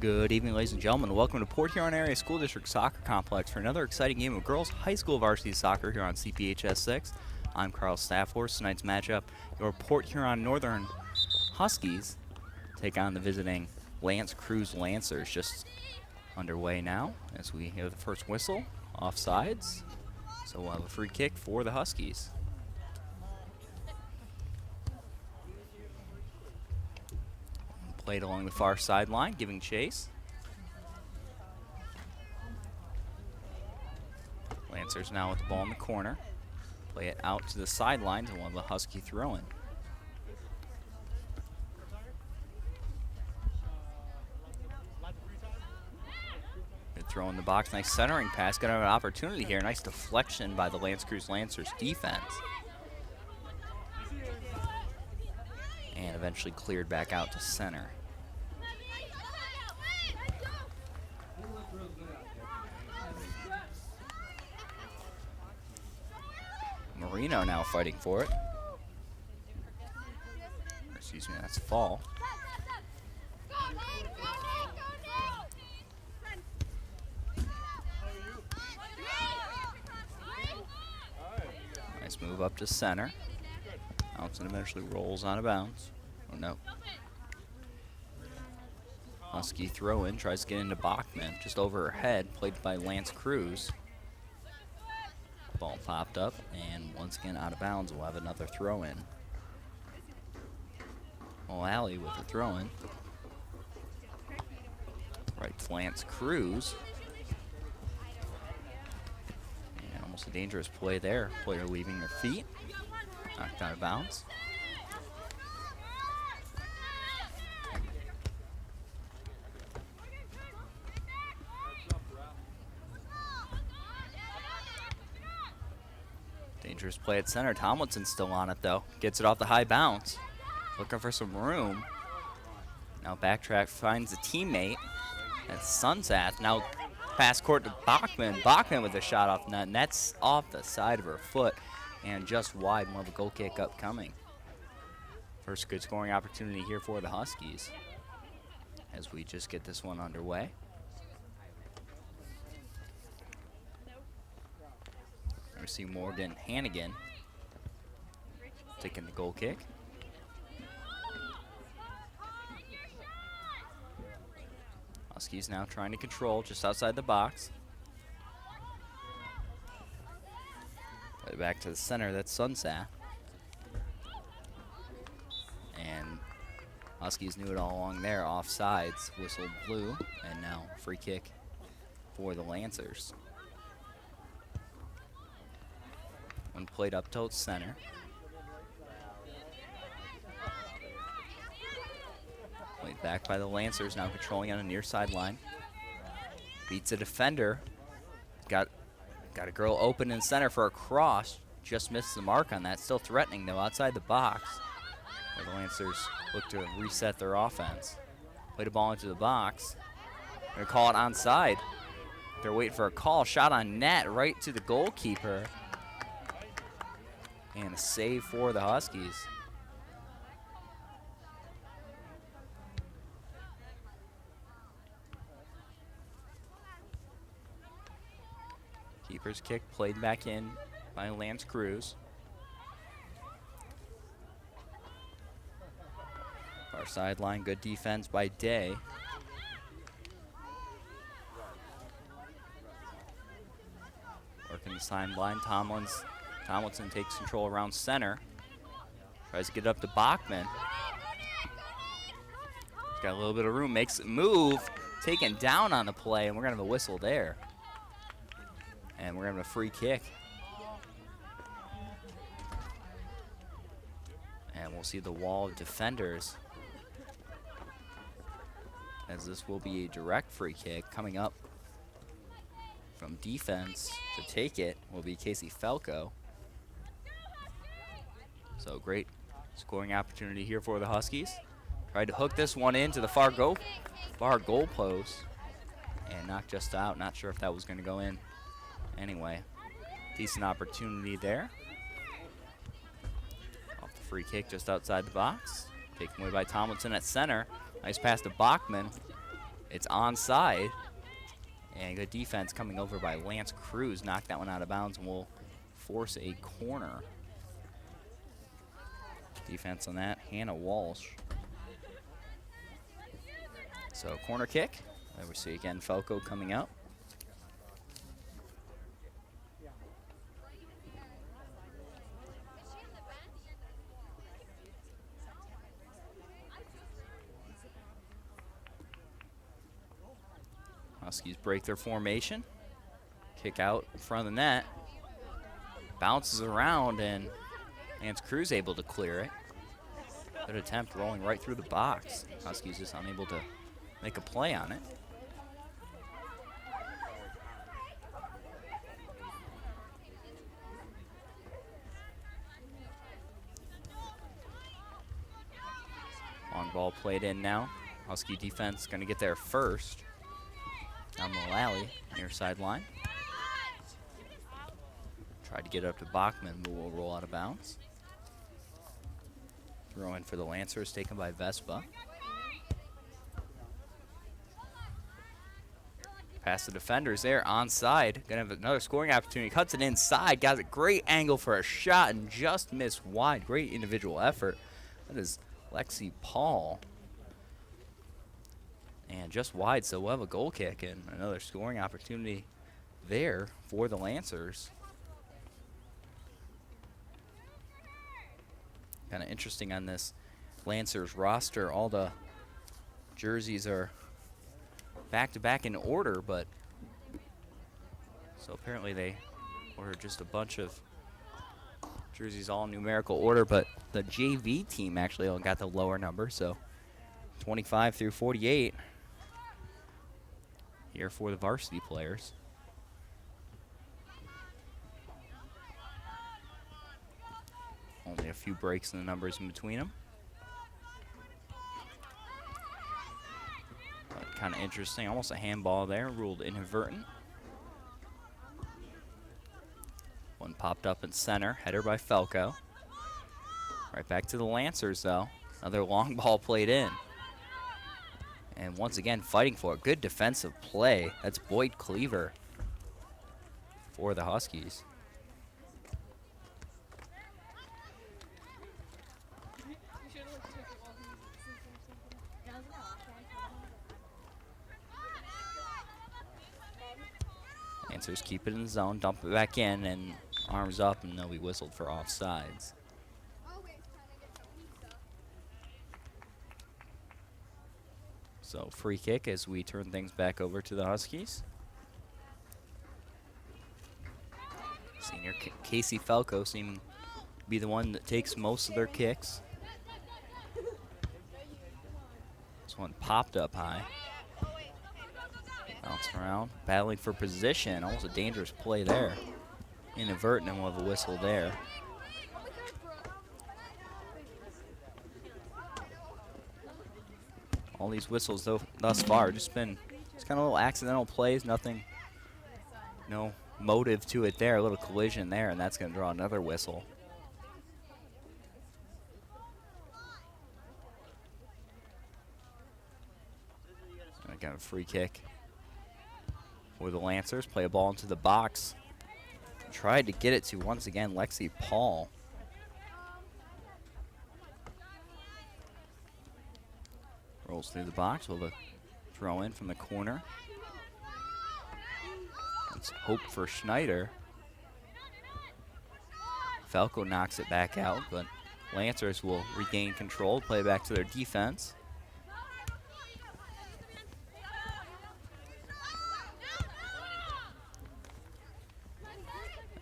Good evening, ladies and gentlemen. Welcome to Port Huron Area School District Soccer Complex for another exciting game of girls high school varsity soccer here on CPHS 6. I'm Carl Staffhorst. Tonight's matchup, your Port Huron Northern Huskies take on the visiting Creuse Lancers. Just underway now as we hear the first whistle, offsides. So we'll have a free kick for the Huskies. Played along the far sideline, giving chase. Lancers now with the ball in the corner. Play it out to the sideline to one of the Husky throw-in. Good throw in the box, nice centering pass. Got an opportunity here. Nice deflection by the Creuse Lancers defense. And eventually cleared back out to center. Marino now fighting for it. Excuse me, that's a fall. Nice move up to center. Johnson eventually rolls out of bounds. Oh no. Husky throw in, tries to get into Bachman, just over her head, played by Creuse. Ball popped up, and once again out of bounds. We'll have another throw in. O'Alley with the throw in. Right to Creuse. And almost a dangerous play there. Player leaving her feet. Knocked out of bounds. Dangerous play at center. Tomlinson's still on it though. Gets it off the high bounce. Looking for some room. Now backtrack, finds a teammate. That's Sunsath. Now pass court to Bachman. Bachman with a shot off net. And that's off the side of her foot. And just wide, more of a goal kick upcoming. First good scoring opportunity here for the Huskies as we just get this one underway. We see Morgan Hannigan taking the goal kick. Huskies now trying to control just outside the box. Play back to the center, that's Sunsath. And Huskies knew it all along there, offsides, whistle blew, and now free kick for the Lancers. One played up to center. Played back by the Lancers, now controlling on the near sideline. Beats a defender. Got a girl open in center for a cross. Just missed the mark on that. Still threatening though outside the box. Where the Lancers look to reset their offense. Played a ball into the box. They're gonna call it onside. They're waiting for a call. Shot on net right to the goalkeeper. And a save for the Huskies. Keeper's kick played back in by Creuse. Far sideline, good defense by Day. Working the sideline, Tomlinson takes control around center. Tries to get it up to Bachman. He's got a little bit of room, makes a move, taken down on the play, and we're gonna have a whistle there. And we're gonna have a free kick. And we'll see the wall of defenders, as this will be a direct free kick coming up from defense to take it will be Casey Falco. So great scoring opportunity here for the Huskies. Tried to hook this one into the far goal post and knocked just out. Not sure if that was going to go in. Anyway, decent opportunity there. Off the free kick just outside the box. Taken away by Tomlinson at center. Nice pass to Bachman. It's onside. And good defense coming over by Lance Creuse. Knocked that one out of bounds and will force a corner. Defense on that, Hannah Walsh. So corner kick. There we see again Falco coming out. Huskies break their formation. Kick out in front of the net. Bounces around and Lance Creuse able to clear it. Good attempt rolling right through the box. Huskies just unable to make a play on it. Long ball played in now. Husky defense going to get there first. Down Mullally, near sideline. Tried to get up to Bachman, but will roll out of bounds. Throw in for the Lancers, taken by Vespa. Past the defenders there, onside. Gonna have another scoring opportunity. Cuts it inside, got a great angle for a shot and just missed wide. Great individual effort. That is Lexi Paul. And just wide, so we'll have a goal kick and another scoring opportunity there for the Lancers. Kind of interesting on this Lancers roster. All the jerseys are back-to-back in order, but so apparently they ordered just a bunch of jerseys all in numerical order, but the JV team actually all got the lower number, so 25 through 48 here for the varsity players. Only a few breaks in the numbers in between them. Kind of interesting, almost a handball there, ruled inadvertent. One popped up in center, header by Falco. Right back to the Lancers though. Another long ball played in. And once again, fighting for a good defensive play. That's Boyd Cleaver for the Huskies. Lancers keep it in the zone, dump it back in, and arms up, and they'll be whistled for offsides. So free kick as we turn things back over to the Huskies. Senior Casey Falco seeming to be the one that takes most of their kicks. This one popped up high. Bounce around, battling for position. Almost a dangerous play there. Inadvertent, and we'll have a whistle there. All these whistles thus far just been just kind of little accidental plays, nothing, no motive to it there. A little collision there, and that's going to draw another whistle. I got a free kick for the Lancers. Play a ball into the box. Tried to get it to, once again, Lexi Paul. Rolls through the box with a throw in from the corner. Let's hope for Schneider. Falco knocks it back out, but Lancers will regain control, play back to their defense.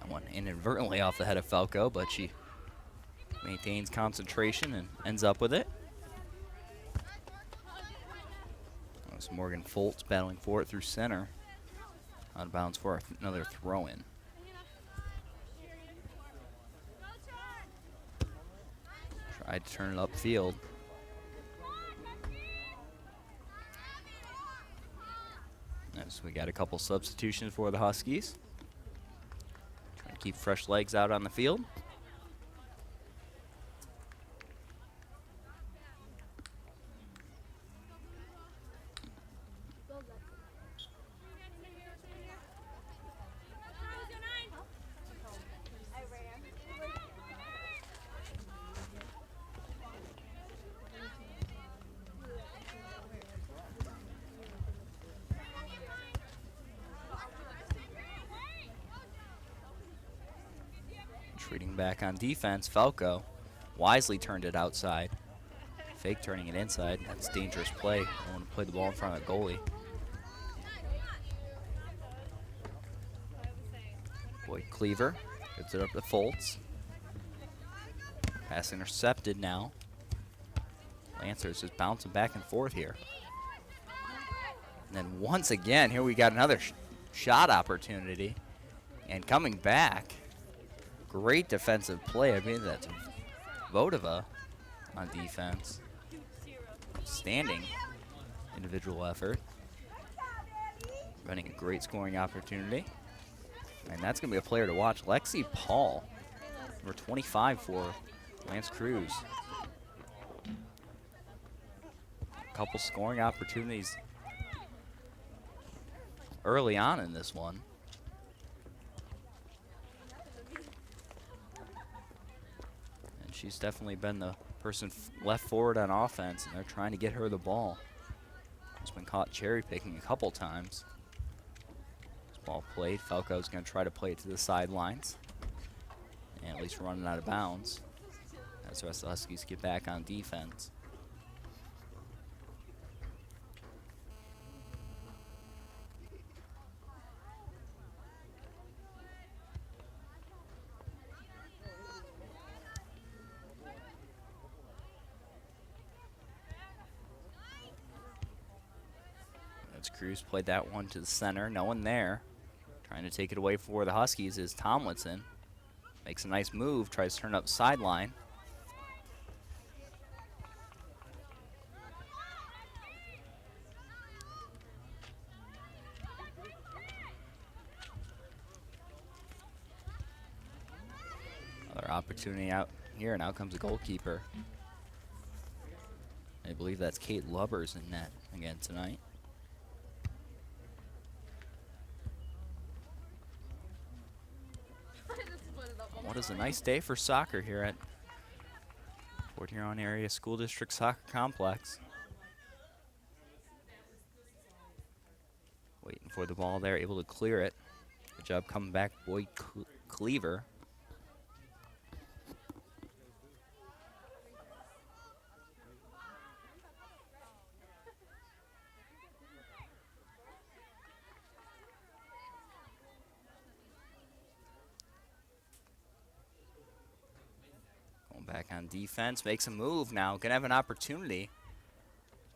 That one inadvertently off the head of Falco, but she maintains concentration and ends up with it. Morgan Foltz battling for it through center. Out of bounds for another throw-in. Tried to turn it upfield. As we got a couple substitutions for the Huskies. Trying to keep fresh legs out on the field. Reading back on defense, Falco wisely turned it outside. Fake turning it inside. That's a dangerous play. I want to play the ball in front of the goalie. Boyd Cleaver gets it up to Foltz. Pass intercepted now. Lancers just bouncing back and forth here. And then once again, here we got another shot opportunity. And coming back, great defensive play. I mean, that's Vodova on defense. Standing individual effort. Running a great scoring opportunity. And that's going to be a player to watch. Lexi Paul, number 25 for Lance Creuse. A couple scoring opportunities early on in this one. And she's definitely been the person left forward on offense, and they're trying to get her the ball. She's been caught cherry picking a couple times. Ball played. Falco's going to try to play it to the sidelines. And at least running out of bounds. As the rest of the Huskies get back on defense. As Creuse played that one to the center. No one there. Trying to take it away for the Huskies is Tomlinson. Makes a nice move, tries to turn up sideline. Another opportunity out here, and out comes the goalkeeper. I believe that's Kate Lubbers in net again tonight. What is a nice day for soccer here at Port Huron Area School District Soccer Complex. Waiting for the ball there, able to clear it. Good job coming back, Boyd Cleaver. Back on defense, makes a move now. Gonna have an opportunity.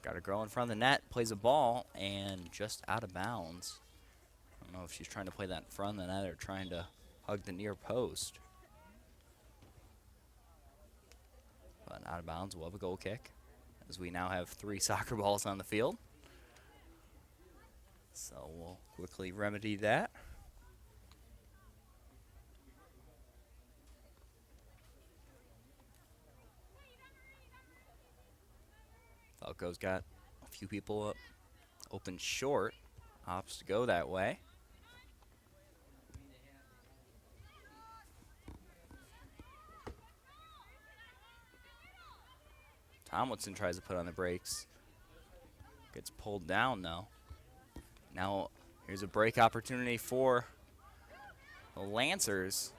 Got a girl in front of the net, plays a ball, and just out of bounds. I don't know if she's trying to play that in front of the net or trying to hug the near post. But out of bounds, we'll have a goal kick, as we now have 3 soccer balls on the field. So we'll quickly remedy that. Falco's got a few people up, open short. Opts to go that way. Tomlinson tries to put on the brakes. Gets pulled down though. Now here's a break opportunity for the Lancers.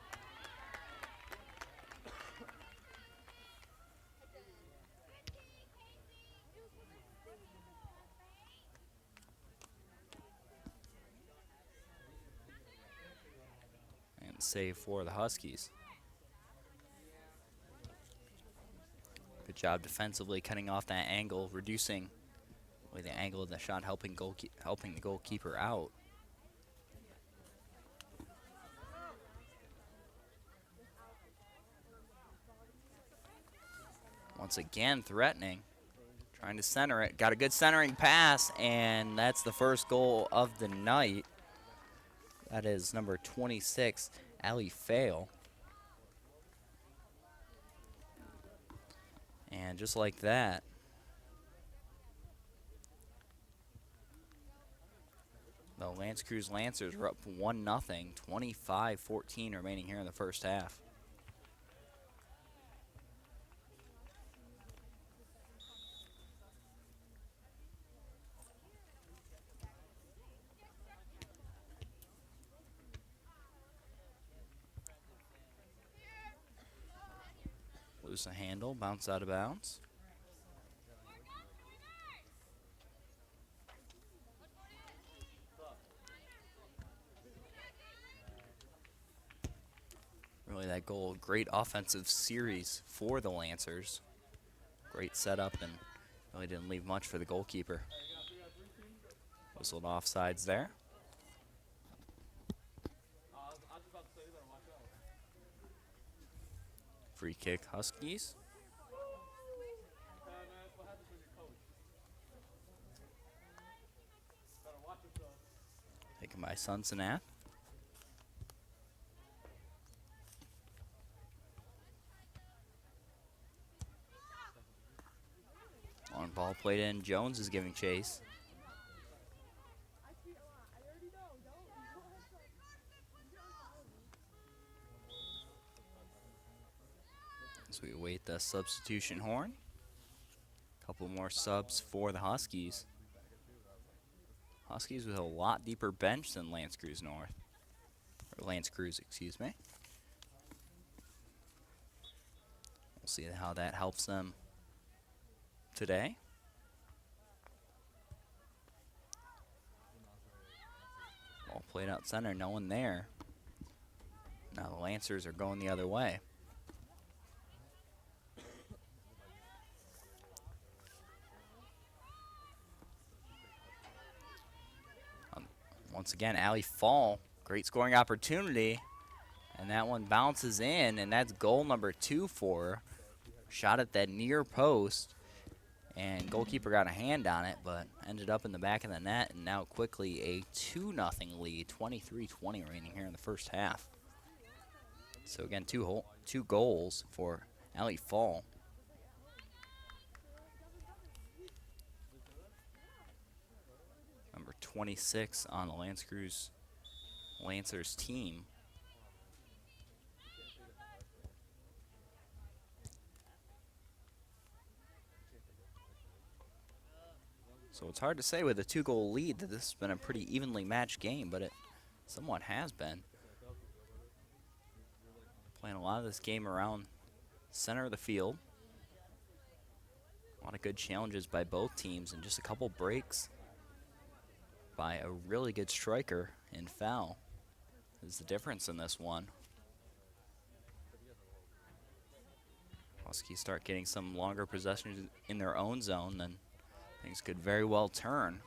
Save for the Huskies. Good job defensively cutting off that angle, reducing the angle of the shot, helping the goalkeeper out. Once again threatening, trying to center it. Got a good centering pass, and that's the first goal of the night. That is number 26, Allie Fail. And just like that, the Lance Creuse Lancers are up 1-0, 25-14 remaining here in the first half. Lose the handle, bounce out of bounds. Really that goal, great offensive series for the Lancers. Great setup and really didn't leave much for the goalkeeper. Whistled offsides there. Free kick Huskies. Taken by Sunsonath. On ball played in, Jones is giving chase. As we await the substitution horn. Couple more subs for the Huskies. Huskies with a lot deeper bench than Lance Creuse North. Or Lance Creuse, excuse me. We'll see how that helps them today. Ball played out center, no one there. Now the Lancers are going the other way. Once again, Allie Fall, great scoring opportunity. And that one bounces in, and that's goal number 2 for her. Shot at that near post, and goalkeeper got a hand on it, but ended up in the back of the net, and now quickly a 2-0 lead, 23-20 remaining here in the first half. So again, two goals for Allie Fall. Number 26 on the Lancers team. So it's hard to say with a 2-goal lead that this has been a pretty evenly matched game, but it somewhat has been. Playing a lot of this game around center of the field. A lot of good challenges by both teams and just a couple breaks by a really good striker in foul is the difference in this one. Huskies start getting some longer possessions in their own zone, then things could very well turn.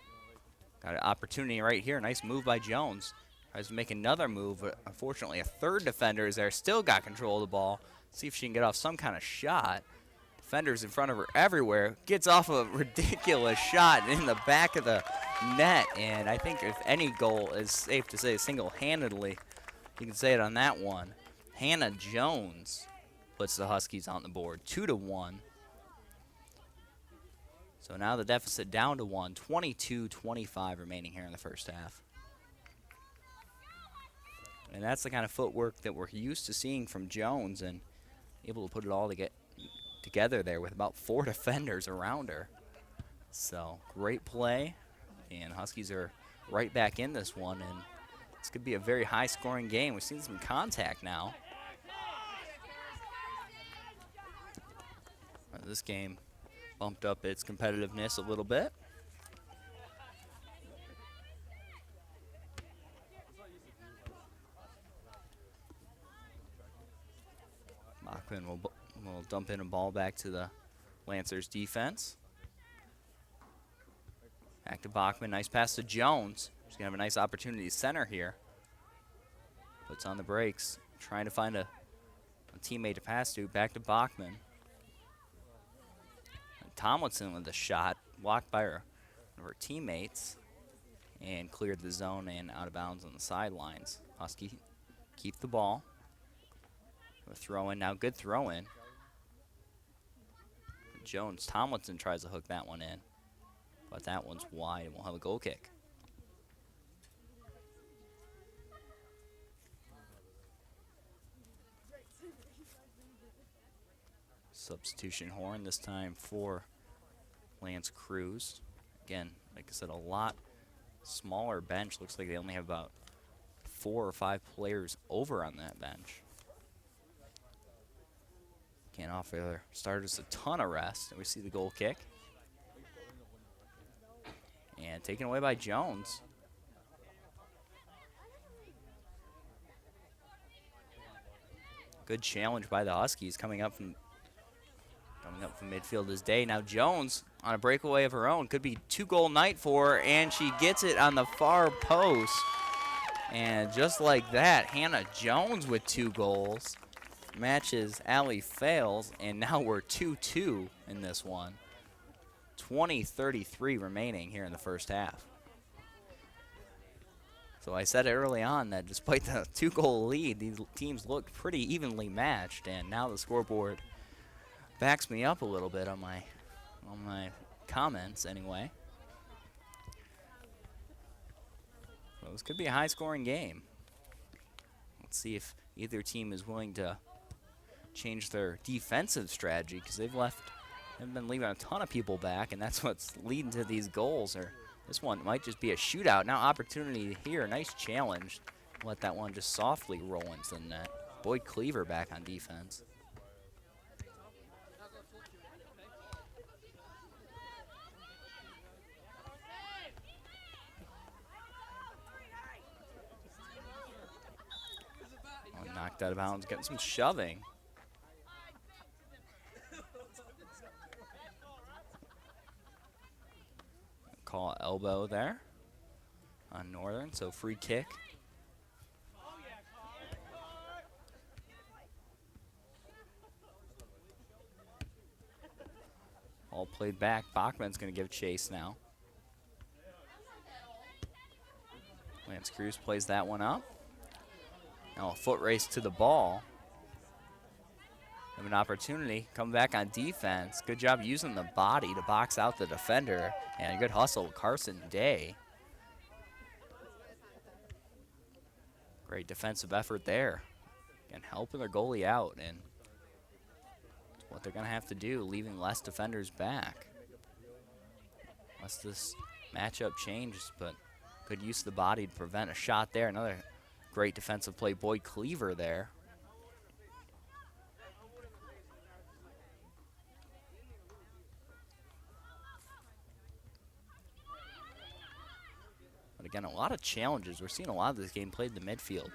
Got an opportunity right here. Nice move by Jones. Tries to make another move, but unfortunately a third defender is there. Still got control of the ball. See if she can get off some kind of shot. Defenders in front of her everywhere. Gets off a ridiculous shot in the back of the net. And I think if any goal is safe to say single-handedly, you can say it on that one. Hannah Jones puts the Huskies on the board, 2-1. So now the deficit down to 1, 22-25 remaining here in the first half. And that's the kind of footwork that we're used to seeing from Jones, and able to put it all together there with about 4 defenders around her. So great play, and Huskies are right back in this one, and this could be a very high-scoring game. We've seen some contact now. This game bumped up its competitiveness a little bit. Bachman will dump in a ball back to the Lancers defense. Back to Bachman, nice pass to Jones. She's gonna have a nice opportunity to center here. Puts on the brakes, trying to find a teammate to pass to. Back to Bachman. And Tomlinson with a shot, blocked by one of her teammates, and cleared the zone and out of bounds on the sidelines. Husky keep the ball. A throw in now, good throw in. Jones, Tomlinson tries to hook that one in, but that one's wide and we'll have a goal kick. Substitution horn this time for Lance Creuse. Again, like I said, a lot smaller bench. Looks like they only have about 4 or 5 players over on that bench. Can't offer their starters a ton of rest. And we see the goal kick. And taken away by Jones. Good challenge by the Huskies coming up from midfield this day. Now Jones on a breakaway of her own. Could be 2-goal night for her, and she gets it on the far post. And just like that, Hannah Jones with 2 goals. Matches Allie Fails, and now we're 2-2 in this one. 20:33 remaining here in the first half. So I said it early on that despite the 2-goal lead, these teams looked pretty evenly matched, and now the scoreboard backs me up a little bit on my comments anyway. So this could be a high-scoring game. Let's see if either team is willing to change their defensive strategy, because they've been leaving a ton of people back, and that's what's leading to these goals. Or this one might just be a shootout. Now opportunity here, nice challenge. Let that one just softly roll into the net. Boyd Cleaver back on defense. Oh, knocked out of bounds, getting some shoving. Call elbow there on Northern, so free kick. All played back. Bachman's going to give chase now. Lance Creuse plays that one up. Now a foot race to the ball. Have an opportunity, come back on defense. Good job using the body to box out the defender. And a good hustle, Carson Day. Great defensive effort there. And helping their goalie out. And what they're going to have to do, leaving less defenders back. Unless this matchup changes, but good use of the body to prevent a shot there. Another great defensive play, Boyd Cleaver there. But again, a lot of challenges. We're seeing a lot of this game played in the midfield.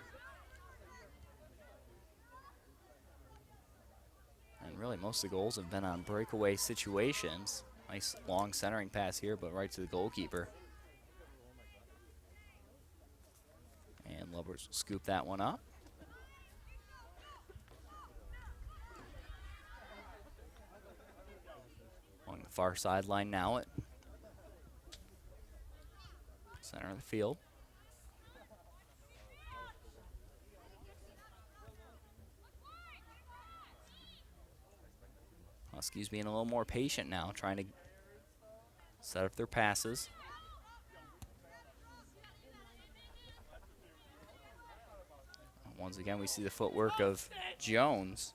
And really, most of the goals have been on breakaway situations. Nice long centering pass here, but right to the goalkeeper. And Lubbers will scoop that one up. On the far sideline now at center of the field. Huskies being a little more patient now, trying to set up their passes. Once again, we see the footwork of Jones.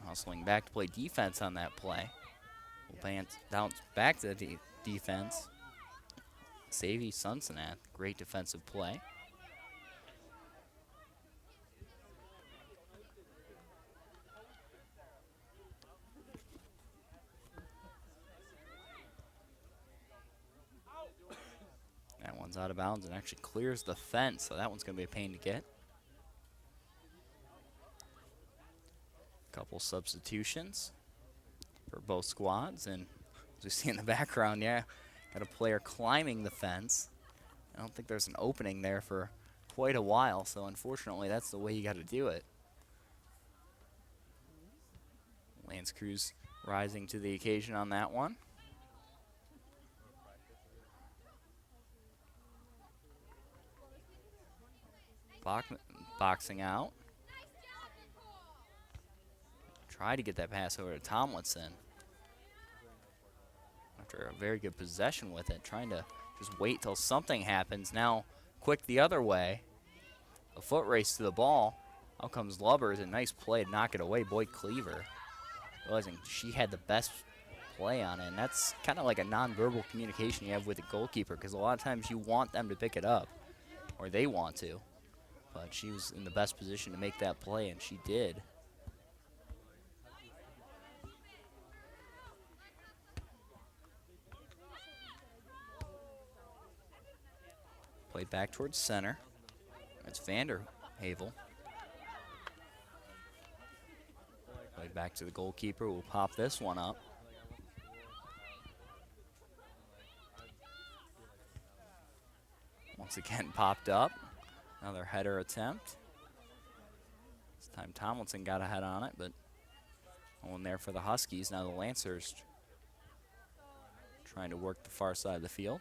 Hustling back to play defense on that play. We'll bounce back to the defense. Savvy Sunsonath, great defensive play. That one's out of bounds and actually clears the fence, so that one's going to be a pain to get. Couple substitutions for both squads, and as we see in the background, yeah, got a player climbing the fence. I don't think there's an opening there for quite a while, so unfortunately that's the way you got to do it. Lance Creuse rising to the occasion on that one. Boxing out. Try to get that pass over to Tomlinson. After a very good possession with it, trying to just wait till something happens. Now, quick the other way. A foot race to the ball. Out comes Lubbers, a nice play to knock it away. Boyd Cleaver, realizing she had the best play on it. And that's kind of like a nonverbal communication you have with the goalkeeper, because a lot of times you want them to pick it up. or they want to. But she was in the best position to make that play, and she did. Played back towards center. It's Vanderhavel. Played back to the goalkeeper. We'll pop this one up. Once again popped up. Another header attempt. This time Tomlinson got a head on it, but no one there for the Huskies. Now the Lancers trying to work the far side of the field.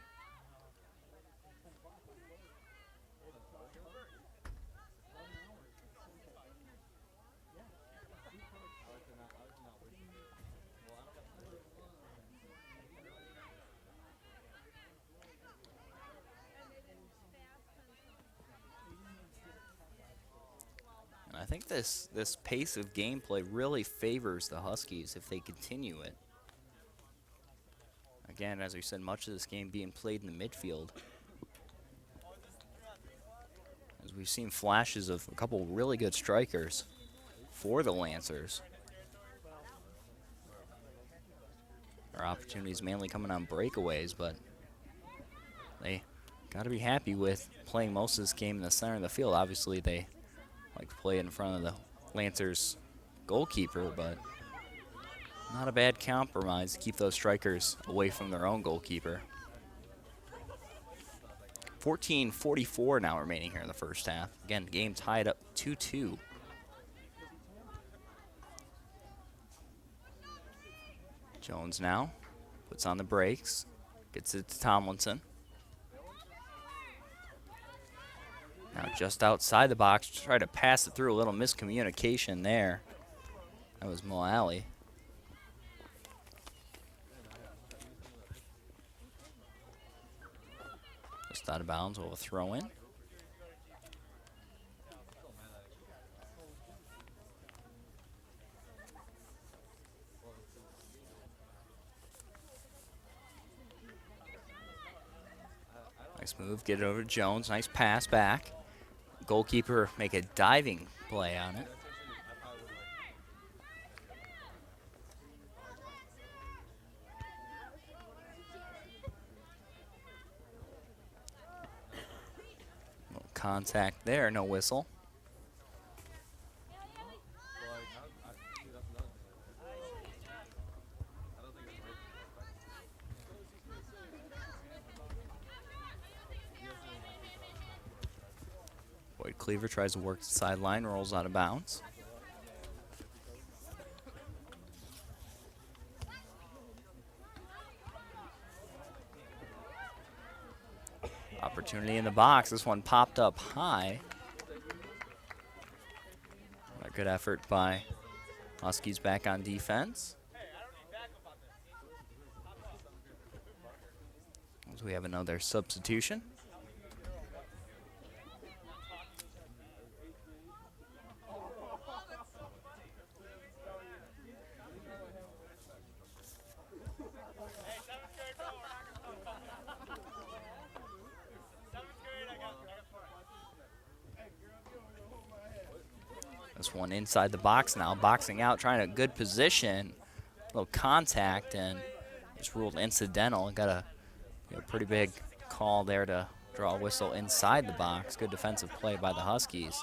I think this pace of gameplay really favors the Huskies if they continue it. Again, as we said, much of this game being played in the midfield. As we've seen flashes of a couple really good strikers for the Lancers. Our opportunities mainly coming on breakaways, but they got to be happy with playing most of this game in the center of the field. Obviously, they like to play in front of the Lancers goalkeeper, but not a bad compromise to keep those strikers away from their own goalkeeper. 14:44 now remaining here in the first half. Again, game tied up 2-2. Jones now puts on the brakes, gets it to Tomlinson. Now just outside the box, try to pass it through. A little miscommunication there. That was Moali. Just out of bounds, we'll throw in. Nice move, get it over to Jones. Nice pass back. Goalkeeper make a diving play on it. No contact there, no whistle. Cleaver tries to work the sideline, rolls out of bounds. Opportunity in the box. This one popped up high. A good effort by Huskies back on defense. As we have another substitution. This one inside the box now, boxing out, trying a good position. A little contact, and it's ruled incidental. Got a pretty big call there to draw a whistle inside the box. Good defensive play by the Huskies.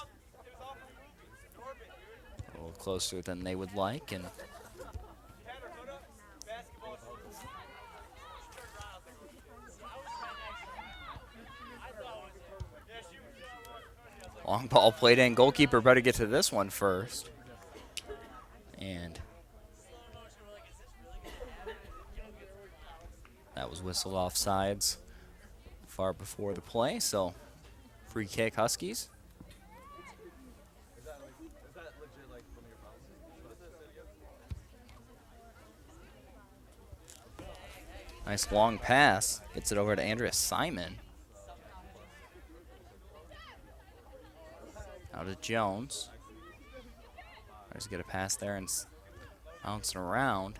A little closer than they would like, and long ball played in. Goalkeeper better get to this one first. And that was whistled off sides far before the play, so free kick Huskies. Nice long pass. Gets it over to Andrea Simon. Out to Jones. Tries to get a pass there and bouncing around.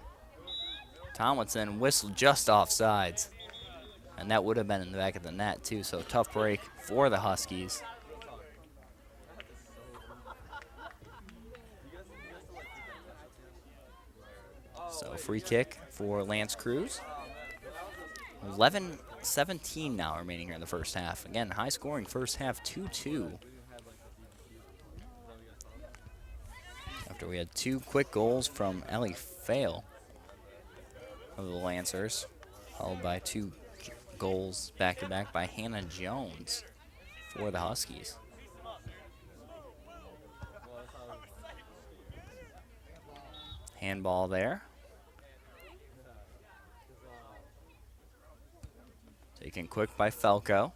Tomlinson whistled just off sides. And that would have been in the back of the net, too. So tough break for the Huskies. So free kick for Lance Creuse. 11-17 now remaining here in the first half. Again, high scoring first half, 2-2. After we had 2 quick goals from Ellie Fail of the Lancers, followed by 2 goals back-to-back by Hannah Jones for the Huskies. Handball there. Taken quick by Falco.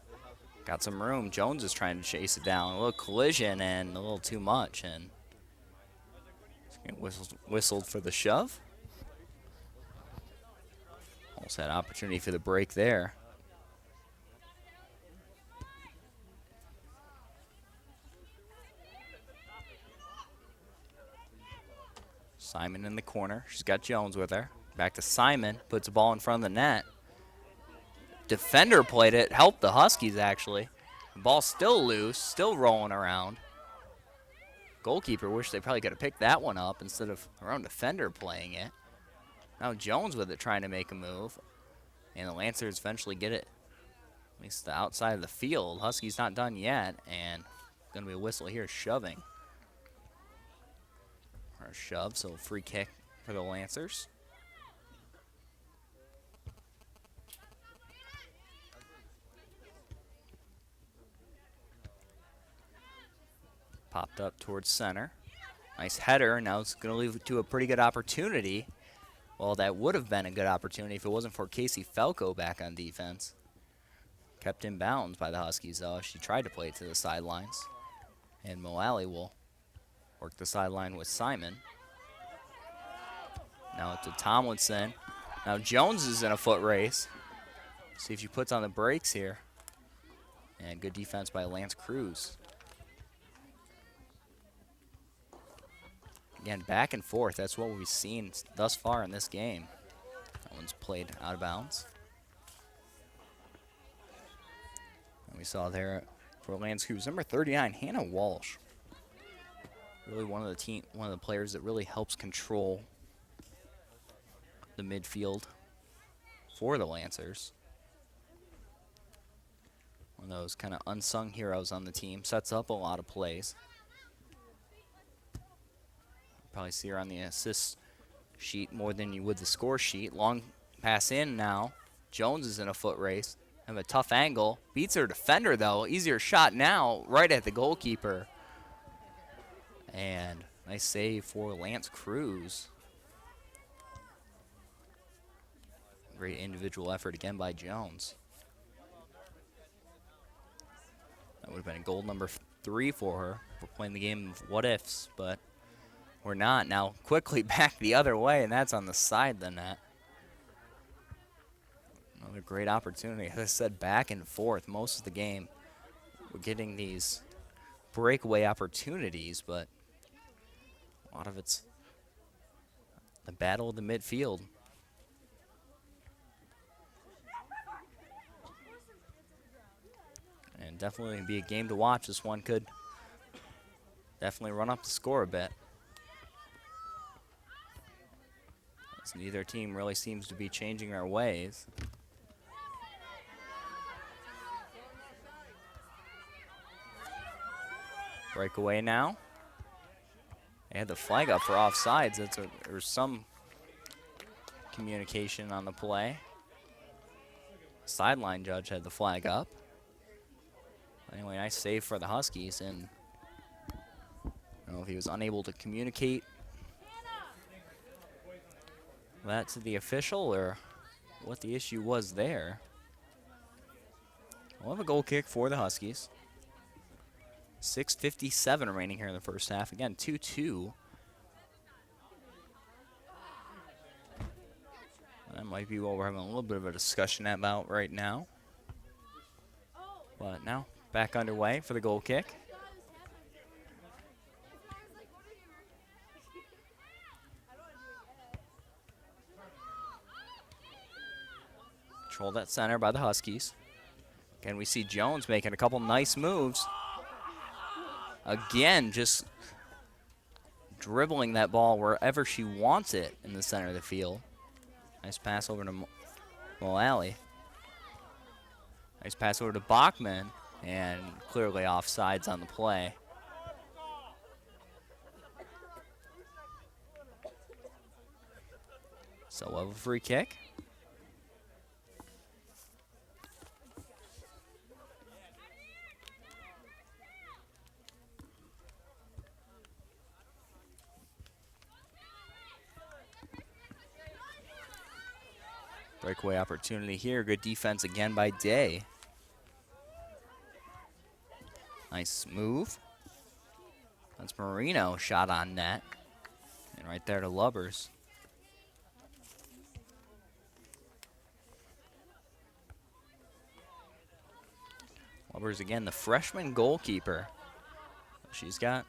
Got some room. Jones is trying to chase it down. A little collision and a little too much. And whistled for the shove. Almost had opportunity for the break there. Simon in the corner. She's got Jones with her. Back to Simon. Puts the ball in front of the net. Defender played it. Helped the Huskies, actually. The ball's still loose. Still rolling around. Goalkeeper wished they probably could have picked that one up instead of their own defender playing it. Now Jones with it, trying to make a move. And the Lancers eventually get it, at least the outside of the field. Huskies not done yet, and going to be a whistle here, shoving. Or a shove, so free kick for the Lancers. Popped up towards center. Nice header. Now it's going to lead to a pretty good opportunity. Well, that would have been a good opportunity if it wasn't for Casey Falco back on defense. Kept in bounds by the Huskies, though. She tried to play it to the sidelines. And Moali will work the sideline with Simon. Now to Tomlinson. Now Jones is in a foot race. See if she puts on the brakes here. And good defense by Lance Creuse. Again, back and forth. That's what we've seen thus far in this game. That one's played out of bounds. And we saw there for Lance Creuse, number 39, Hannah Walsh. Really one of the players that really helps control the midfield for the Lancers. One of those kind of unsung heroes on the team. Sets up a lot of plays. Probably see her on the assist sheet more than you would the score sheet. Long pass in now. Jones is in a foot race. Have a tough angle. Beats her defender, though. Easier shot now, right at the goalkeeper. And nice save for Lance Creuse. Great individual effort again by Jones. That would have been a goal number 3 for her. We're playing the game of what ifs, but we're not. Now quickly back the other way, and that's on the side of the net. Another great opportunity. As I said, back and forth most of the game. We're getting these breakaway opportunities, but a lot of it's the battle of the midfield. And definitely be a game to watch. This one could definitely run up the score a bit. As neither team really seems to be changing their ways. Breakaway now. They had the flag up for offsides. There's some communication on the play. Sideline judge had the flag up. Anyway, nice save for the Huskies, and I don't know if he was unable to communicate that to the official or what the issue was there. We'll have a goal kick for the Huskies. 6:57 remaining here in the first half. Again, 2-2. That might be what we're having a little bit of a discussion about right now. But now, back underway for the goal kick. Controlled Controlled at center by the Huskies. Again, we see Jones making a couple nice moves. Again, just dribbling that ball wherever she wants it in the center of the field. Nice pass over to Mullally. Nice pass over to Bachman, and clearly offsides on the play. So we'll have a free kick. Breakaway opportunity here. Good defense again by Day. Nice move. That's Marino, shot on net. And right there to Lubbers. Lubbers again, the freshman goalkeeper. She's got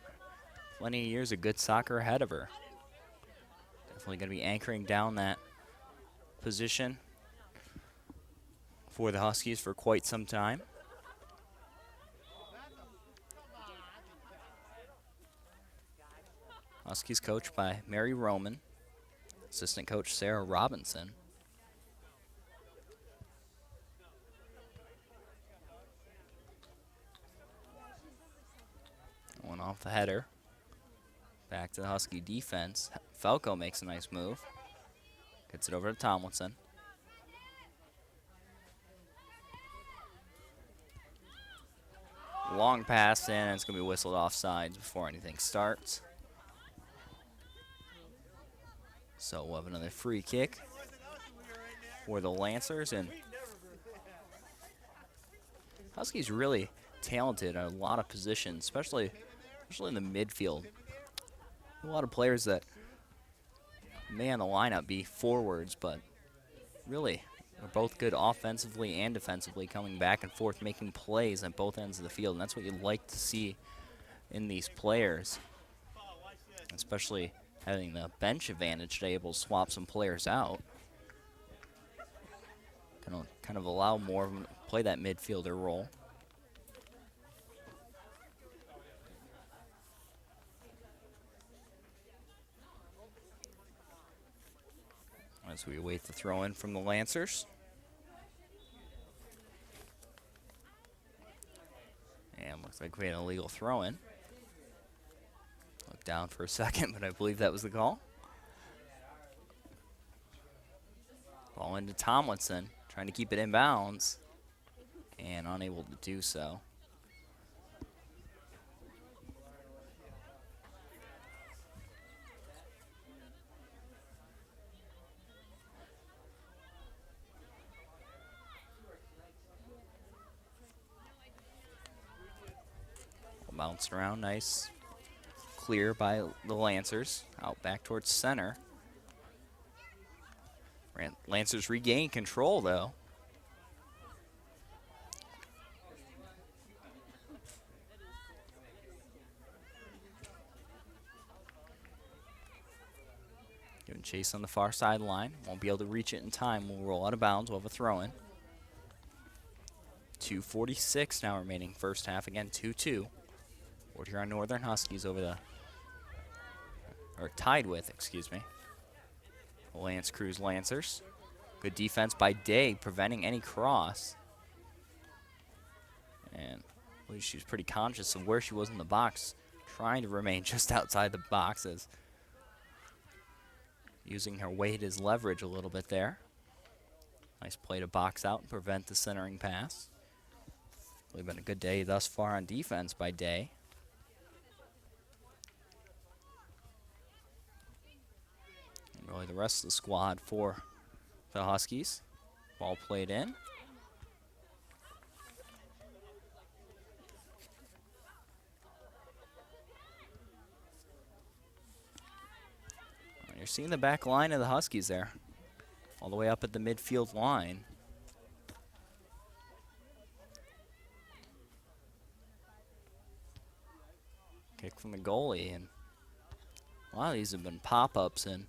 plenty of years of good soccer ahead of her. Definitely going to be anchoring down that position for the Huskies for quite some time. Huskies coached by Mary Roman, assistant coach Sarah Robinson. One off the header. Back to the Husky defense. Falco makes a nice move. Gets it over to Tomlinson. Long pass in, and it's going to be whistled offsides before anything starts. So we'll have another free kick for the Lancers. And Huskies really talented at a lot of positions, especially in the midfield. A lot of players that may on the lineup be forwards, but really are both good offensively and defensively, coming back and forth, making plays at both ends of the field. And that's what you like to see in these players, especially having the bench advantage to able to swap some players out. Kind of allow more of them to play that midfielder role. As we await the throw in from the Lancers. And looks like we had an illegal throw in. Looked down for a second, but I believe that was the call. Ball into Tomlinson, trying to keep it in bounds, and unable to do so. Bounced around, nice. Clear by the Lancers, out back towards center. Lancers regain control, though. Giving chase on the far sideline. Won't be able to reach it in time. We'll roll out of bounds. We'll have a throw-in. 2:46 now remaining first half. Again, 2-2. We're here on Northern Huskies over the, or tied with, excuse me, Creuse Lancers. Good defense by Day, preventing any cross. And I believe she was pretty conscious of where she was in the box, trying to remain just outside the boxes. Using her weight as leverage a little bit there. Nice play to box out and prevent the centering pass. Really been a good day thus far on defense by Day. Really the rest of the squad for the Huskies. Ball played in. You're seeing the back line of the Huskies there, all the way up at the midfield line. Kick from the goalie, and a lot of these have been pop-ups, and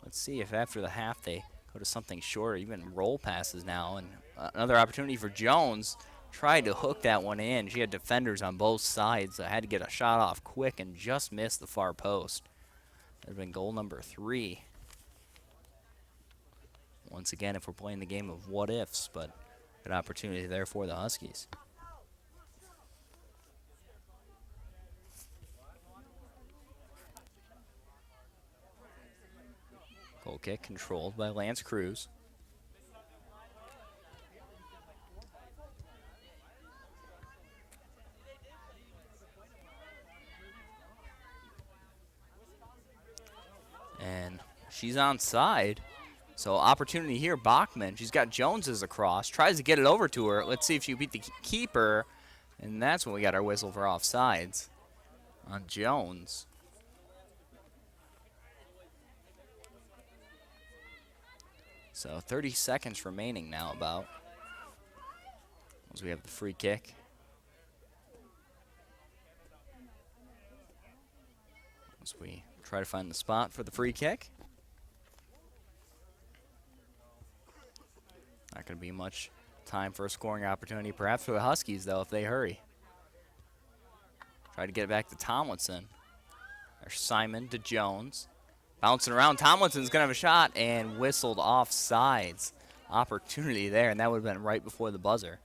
let's see if after the half they go to something short, even roll passes now. And another opportunity for Jones. Tried to hook that one in. She had defenders on both sides. Had to get a shot off quick and just missed the far post. That would have been goal number 3. Once again, if we're playing the game of what ifs, but good opportunity there for the Huskies. Goal kick controlled by Lance Creuse. And she's onside. So opportunity here, Bachman. She's got Jones across. Tries to get it over to her. Let's see if she beat the keeper. And that's when we got our whistle for offsides on Jones. So 30 seconds remaining now about. As we have the free kick. As we try to find the spot for the free kick. Not going to be much time for a scoring opportunity, perhaps for the Huskies, though, if they hurry. Try to get it back to Tomlinson. There's Simon to Jones. Bouncing around. Tomlinson's going to have a shot and whistled off sides. Opportunity there, and that would have been right before the buzzer.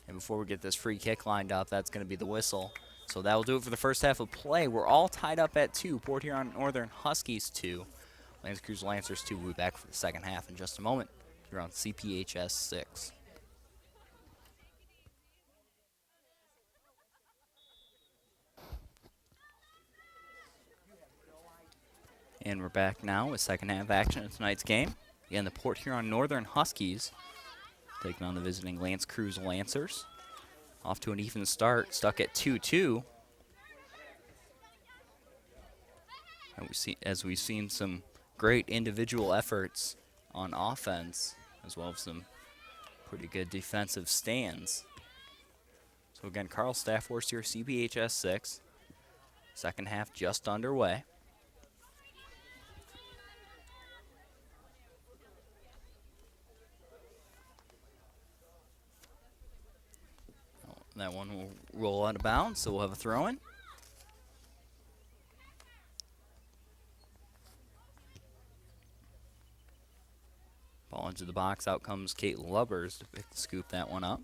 And before we get this free kick lined up, that's going to be the whistle. So that will do it for the first half of play. We're all tied up at 2. Port Huron Northern Huskies 2. Lance Creuse Lancers 2. We'll be back for the second half in just a moment. You're on CPHS 6. And we're back now with second half action of tonight's game. Again, the Port Huron Northern Huskies taking on the visiting Lance Creuse Lancers. Off to an even start, stuck at 2-2. And as we've seen some great individual efforts on offense, as well as some pretty good defensive stands. So again, Carl Staffhorst here, CPHS 6. Second half just underway. That one will roll out of bounds, so we'll have a throw-in. Ball into the box. Out comes Kate Lubbers to scoop that one up.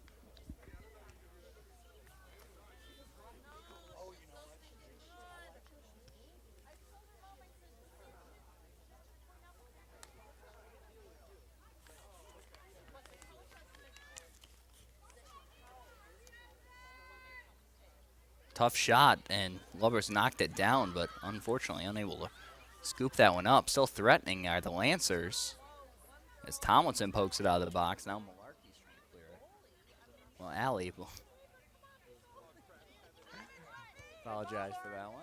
Tough shot, and Lubbers knocked it down, but unfortunately unable to scoop that one up. Still threatening are the Lancers. As Tomlinson pokes it out of the box, now Malarkey's trying to clear it. Well, Allie will apologize for that one.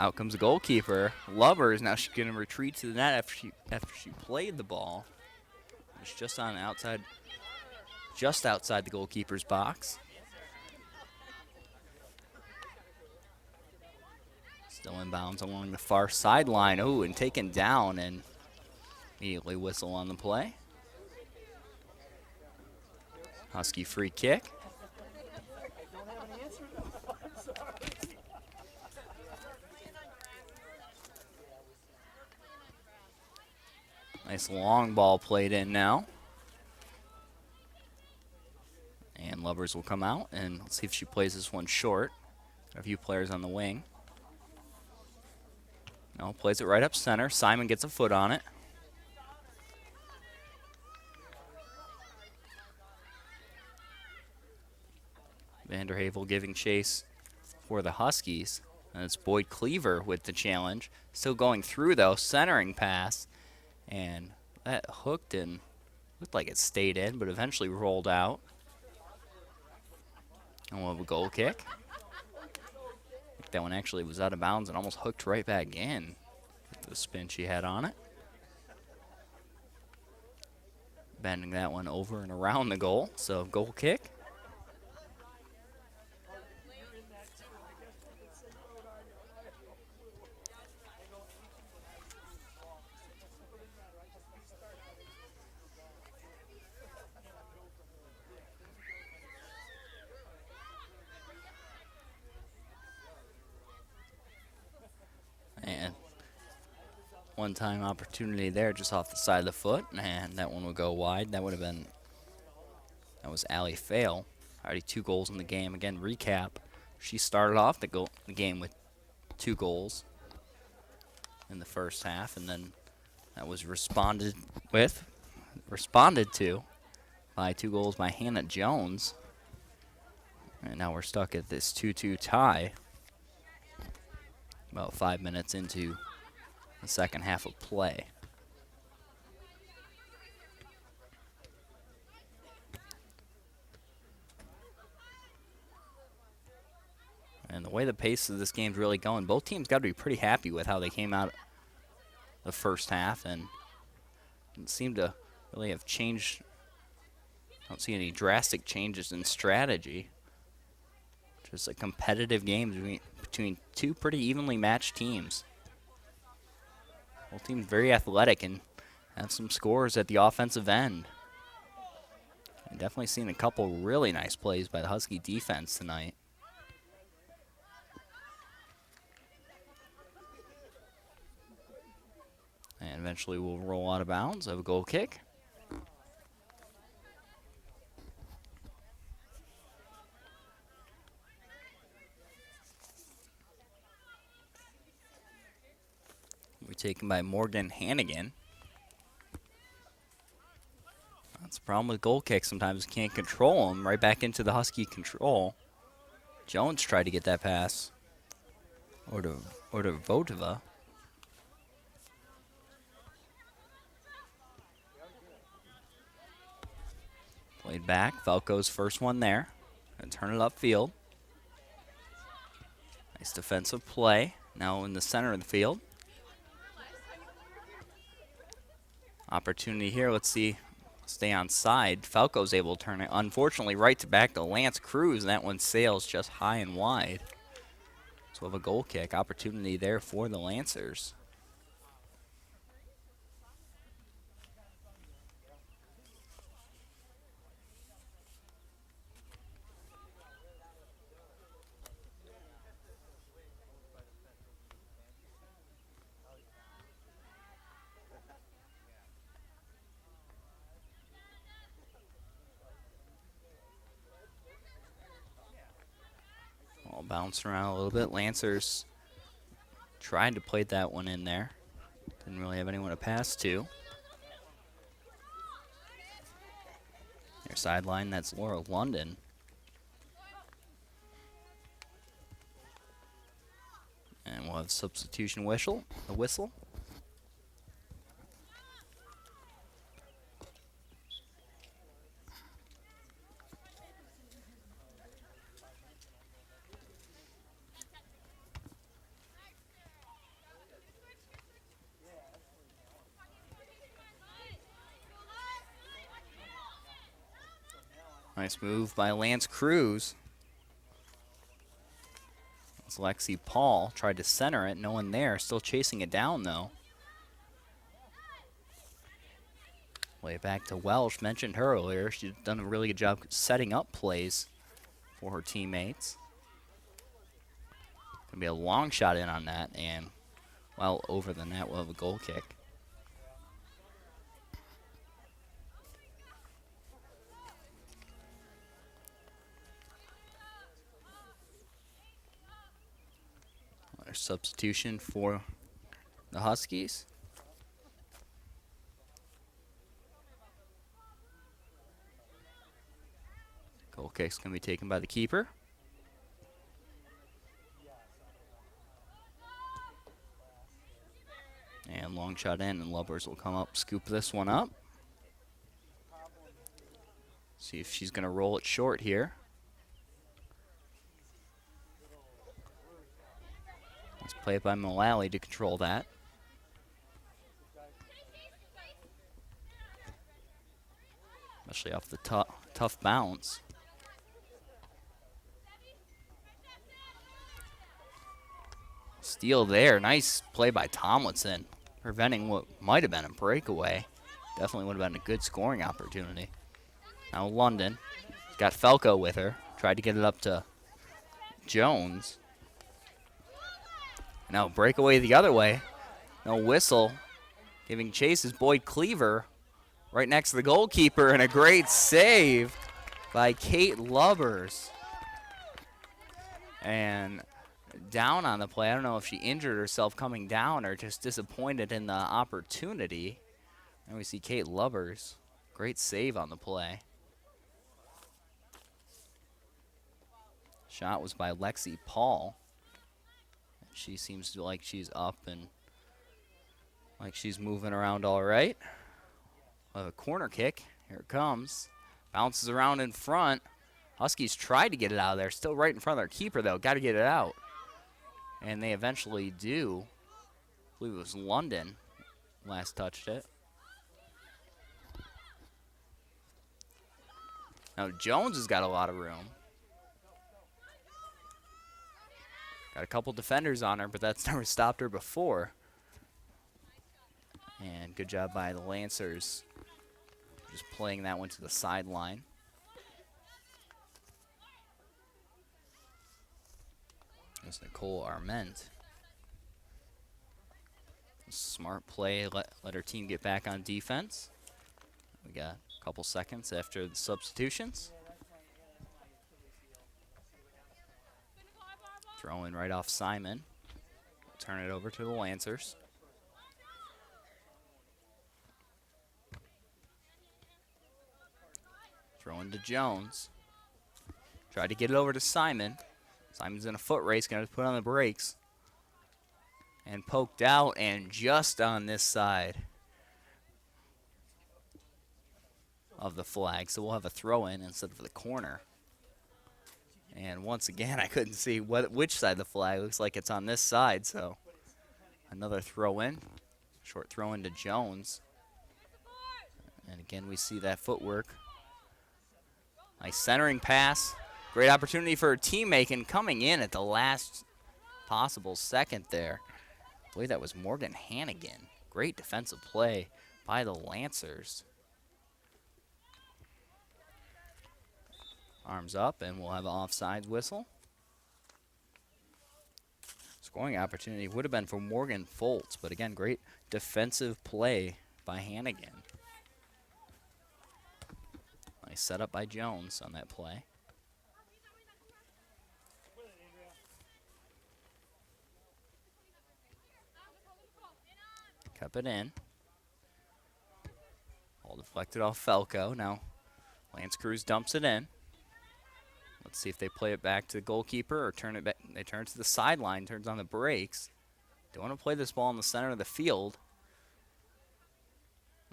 Out comes the goalkeeper. Lubbers, now she's going to retreat to the net after she played the ball. It's just outside the goalkeeper's box. Still inbounds along the far sideline. Oh, and taken down, and immediately whistle on the play. Husky free kick. Nice long ball played in now. And Lubbers will come out, and let's see if she plays this one short. A few players on the wing. No, plays it right up center. Simon gets a foot on it. Vanderhavel giving chase for the Huskies. And it's Boyd Cleaver with the challenge. Still going through, though. Centering pass. And that hooked and looked like it stayed in, but eventually rolled out. And we'll have a goal kick. I think that one actually was out of bounds and almost hooked right back in. The spin she had on it. Bending that one over and around the goal. So goal kick. And one-time opportunity there just off the side of the foot, and that one will go wide. That was Allie Fail. Already 2 goals in the game. Again, recap. She started off the game with 2 goals in the first half, and then that was responded to by 2 goals by Hannah Jones. And now we're stuck at this 2-2 tie. About 5 minutes into the second half of play. And the way the pace of this game's really going, both teams got to be pretty happy with how they came out the first half, and didn't seem to really have changed. I don't see any drastic changes in strategy. Just a competitive game between 2 pretty evenly matched teams. Both teams very athletic and have some scores at the offensive end. I've definitely seen a couple really nice plays by the Husky defense tonight. And eventually we'll roll out of bounds. Have a goal kick. We're taken by Morgan Hannigan. That's the problem with goal kicks. Sometimes you can't control them. Right back into the Husky control. Jones tried to get that pass. Or to Votova. Played back. Falco's first one there. And turn it upfield. Nice defensive play. Now in the center of the field. Opportunity here. Let's see. Stay on side. Falco's able to turn it. Unfortunately, back to Lance Creuse. That one sails just high and wide. So we'll have a goal kick. Opportunity there for the Lancers. Bouncing around a little bit. Lancers tried to play that one in there. Didn't really have anyone to pass to. Their sideline, that's Laura London. And we'll have substitution whistle. A whistle. Nice move by Lance Creuse. It's Lexi Paul. Tried to center it. No one there. Still chasing it down, though. Way back to Welsh. Mentioned her earlier. She's done a really good job setting up plays for her teammates. Gonna be a long shot in on that, and well over the net. We'll have a goal kick. Another substitution for the Huskies. Goal kick's going to be taken by the keeper. And long shot in, and Lubbers will come up, scoop this one up. See if she's going to roll it short here. Let's play it by Mullally to control that. especially off the tough bounce. Steal there. Nice play by Tomlinson, preventing what might have been a breakaway. Definitely would have been a good scoring opportunity. Now London got Falco with her. Tried to get it up to Jones. Now breakaway the other way. No whistle. Giving chase is Boyd Cleaver right next to the goalkeeper, and a great save by Kate Lubbers. And down on the play. I don't know if she injured herself coming down or just disappointed in the opportunity. And we see Kate Lubbers. Great save on the play. Shot was by Lexi Paul. She seems to like she's up and like she's moving around all right. A corner kick. Here it comes. Bounces around in front. Huskies tried to get it out of there. Still right in front of their keeper, though. Got to get it out. And they eventually do. I believe it was London last touched it. Now Jones has got a lot of room. Got a couple defenders on her, but that's never stopped her before. And good job by the Lancers. Just playing that one to the sideline. There's Nicole Arment. Smart play, let her team get back on defense. We got a couple seconds after the substitutions. Throw in right off Simon. Turn it over to the Lancers. Throw into Jones. Try to get it over to Simon. Simon's in a foot race, going to put on the brakes. And poked out, and just on this side of the flag. So we'll have a throw-in instead of the corner. And once again, I couldn't see which side of the flag. Looks like it's on this side, so another throw-in. Short throw-in to Jones. And again, we see that footwork. Nice centering pass. Great opportunity for her teammate, and coming in at the last possible second there. I believe that was Morgan Hannigan. Great defensive play by the Lancers. Arms up, and we'll have an offsides whistle. Scoring opportunity would have been for Morgan Foltz, but again, great defensive play by Hannigan. Nice setup by Jones on that play. Kept it in. All deflected off Falco. Now Lance Creuse dumps it in. Let's see if they play it back to the goalkeeper or turn it back. They turn it to the sideline, turns on the brakes. Don't want to play this ball in the center of the field.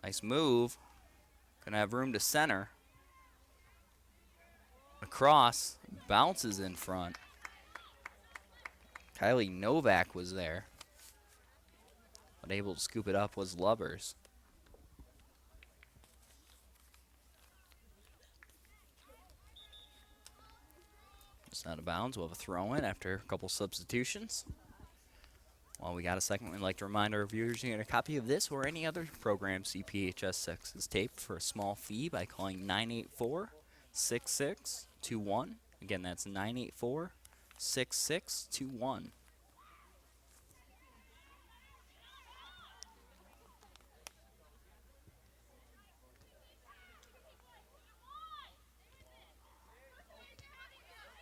Nice move. Gonna have room to center. Across, bounces in front. Kylie Novak was there. But able to scoop it up was Lubbers. It's out of bounds. We'll have a throw in after a couple substitutions. While we got a second, we'd like to remind our viewers you can get a copy of this or any other program CPHS 6 is taped for a small fee by calling 984-6621. Again, that's 984-6621.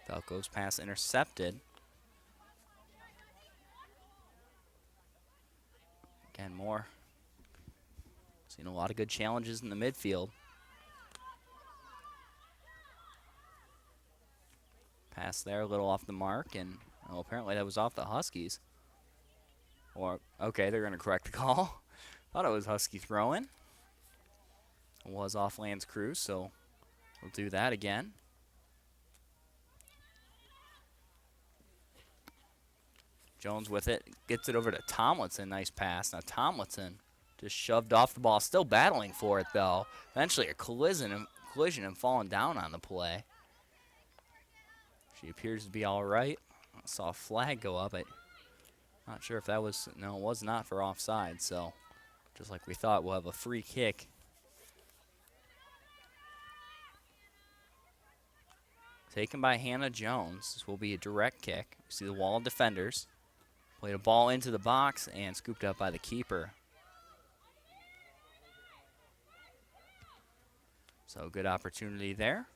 Falco's pass intercepted. Again, more. Seen a lot of good challenges in the midfield. Pass there, a little off the mark, and well, apparently that was off the Huskies. Or, okay, they're going to correct the call. Thought it was Husky throwing. It was off Lance Creuse, so we'll do that again. Jones with it, gets it over to Tomlinson. Nice pass. Now Tomlinson just shoved off the ball. Still battling for it, though. Eventually a collision collision and fallen down on the play. She appears to be all right. I saw a flag go up. I'm not sure if that was, no, it was not for offside. So just like we thought, we'll have a free kick. Taken by Hannah Jones. This will be a direct kick. You see the wall of defenders. Played a ball into the box and scooped up by the keeper. So good opportunity there.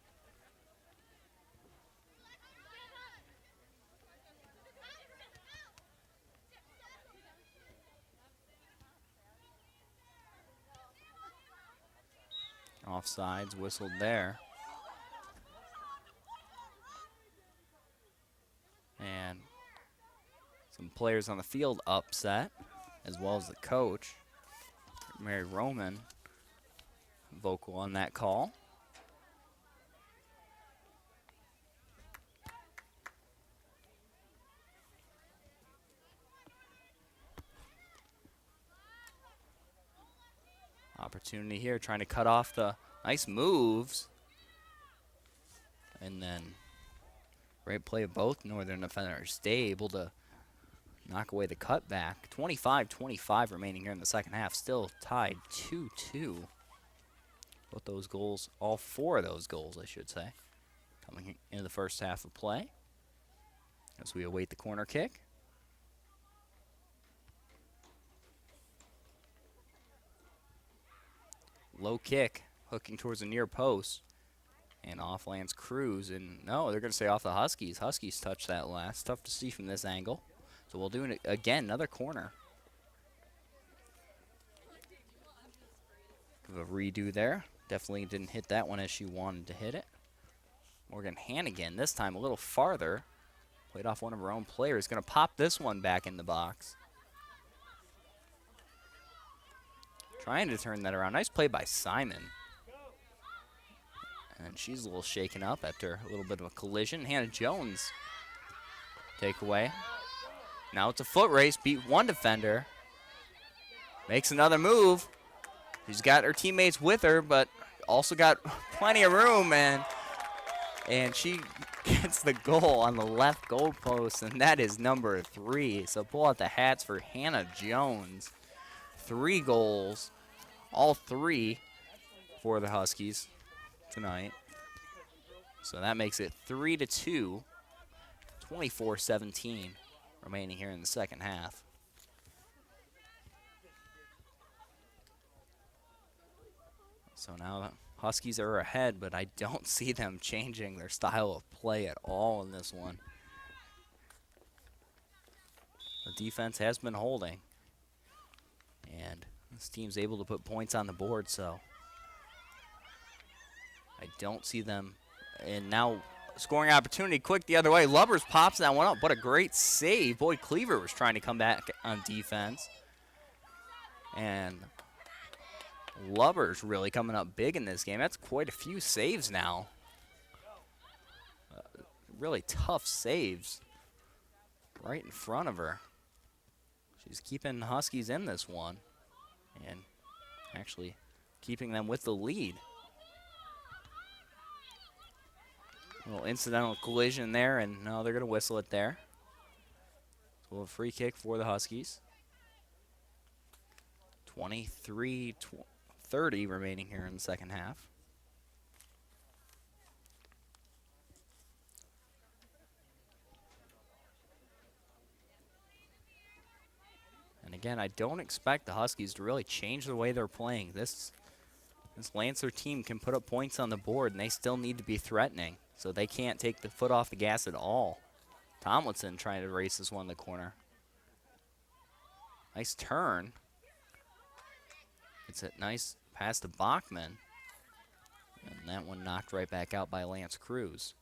Offsides whistled there. And some players on the field upset, as well as the coach, Mary Roman, vocal on that call. Opportunity here, trying to cut off the nice moves. And then great play of both Northern defenders. Stay able to knock away the cutback. 25-25 remaining here in the second half. Still tied 2-2. Both those goals, all four of those goals, I should say, coming into the first half of play. As we await the corner kick. Low kick, hooking towards the near post. And off lands Creuse. And no, they're going to say off the Huskies. Huskies touched that last. Tough to see from this angle. So we'll do it again, another corner. Give a redo there. Definitely didn't hit that one as she wanted to hit it. Morgan Hannigan, this time a little farther. Played off one of her own players. Going to pop this one back in the box. Trying to turn that around. Nice play by Simon. And she's a little shaken up after a little bit of a collision. Hannah Jones, takeaway. Now it's a foot race. Beat one defender. Makes another move. She's got her teammates with her, but also got plenty of room, and she gets the goal on the left goal post, and that is number 3. So pull out the hats for Hannah Jones. 3 goals, all 3 for the Huskies tonight. So that makes it 3-2, 24-17 remaining here in the second half. So now the Huskies are ahead, but I don't see them changing their style of play at all in this one. The defense has been holding, and this team's able to put points on the board, so I don't see them. And now scoring opportunity quick the other way. Lubbers pops that one up. What a great save. Boyd Cleaver was trying to come back on defense. And Lubbers really coming up big in this game. That's quite a few saves now. Really tough saves right in front of her. She's keeping Huskies in this one and actually keeping them with the lead. A little incidental collision there, and no, they're going to whistle it there. So we'll have a free kick for the Huskies. 23-30 remaining here in the second half. And again, I don't expect the Huskies to really change the way they're playing. This Lancer team can put up points on the board, and they still need to be threatening. So they can't take the foot off the gas at all. Tomlinson trying to race this one in the corner. Nice turn. It's a nice pass to Bachman. And that one knocked right back out by Lance Creuse.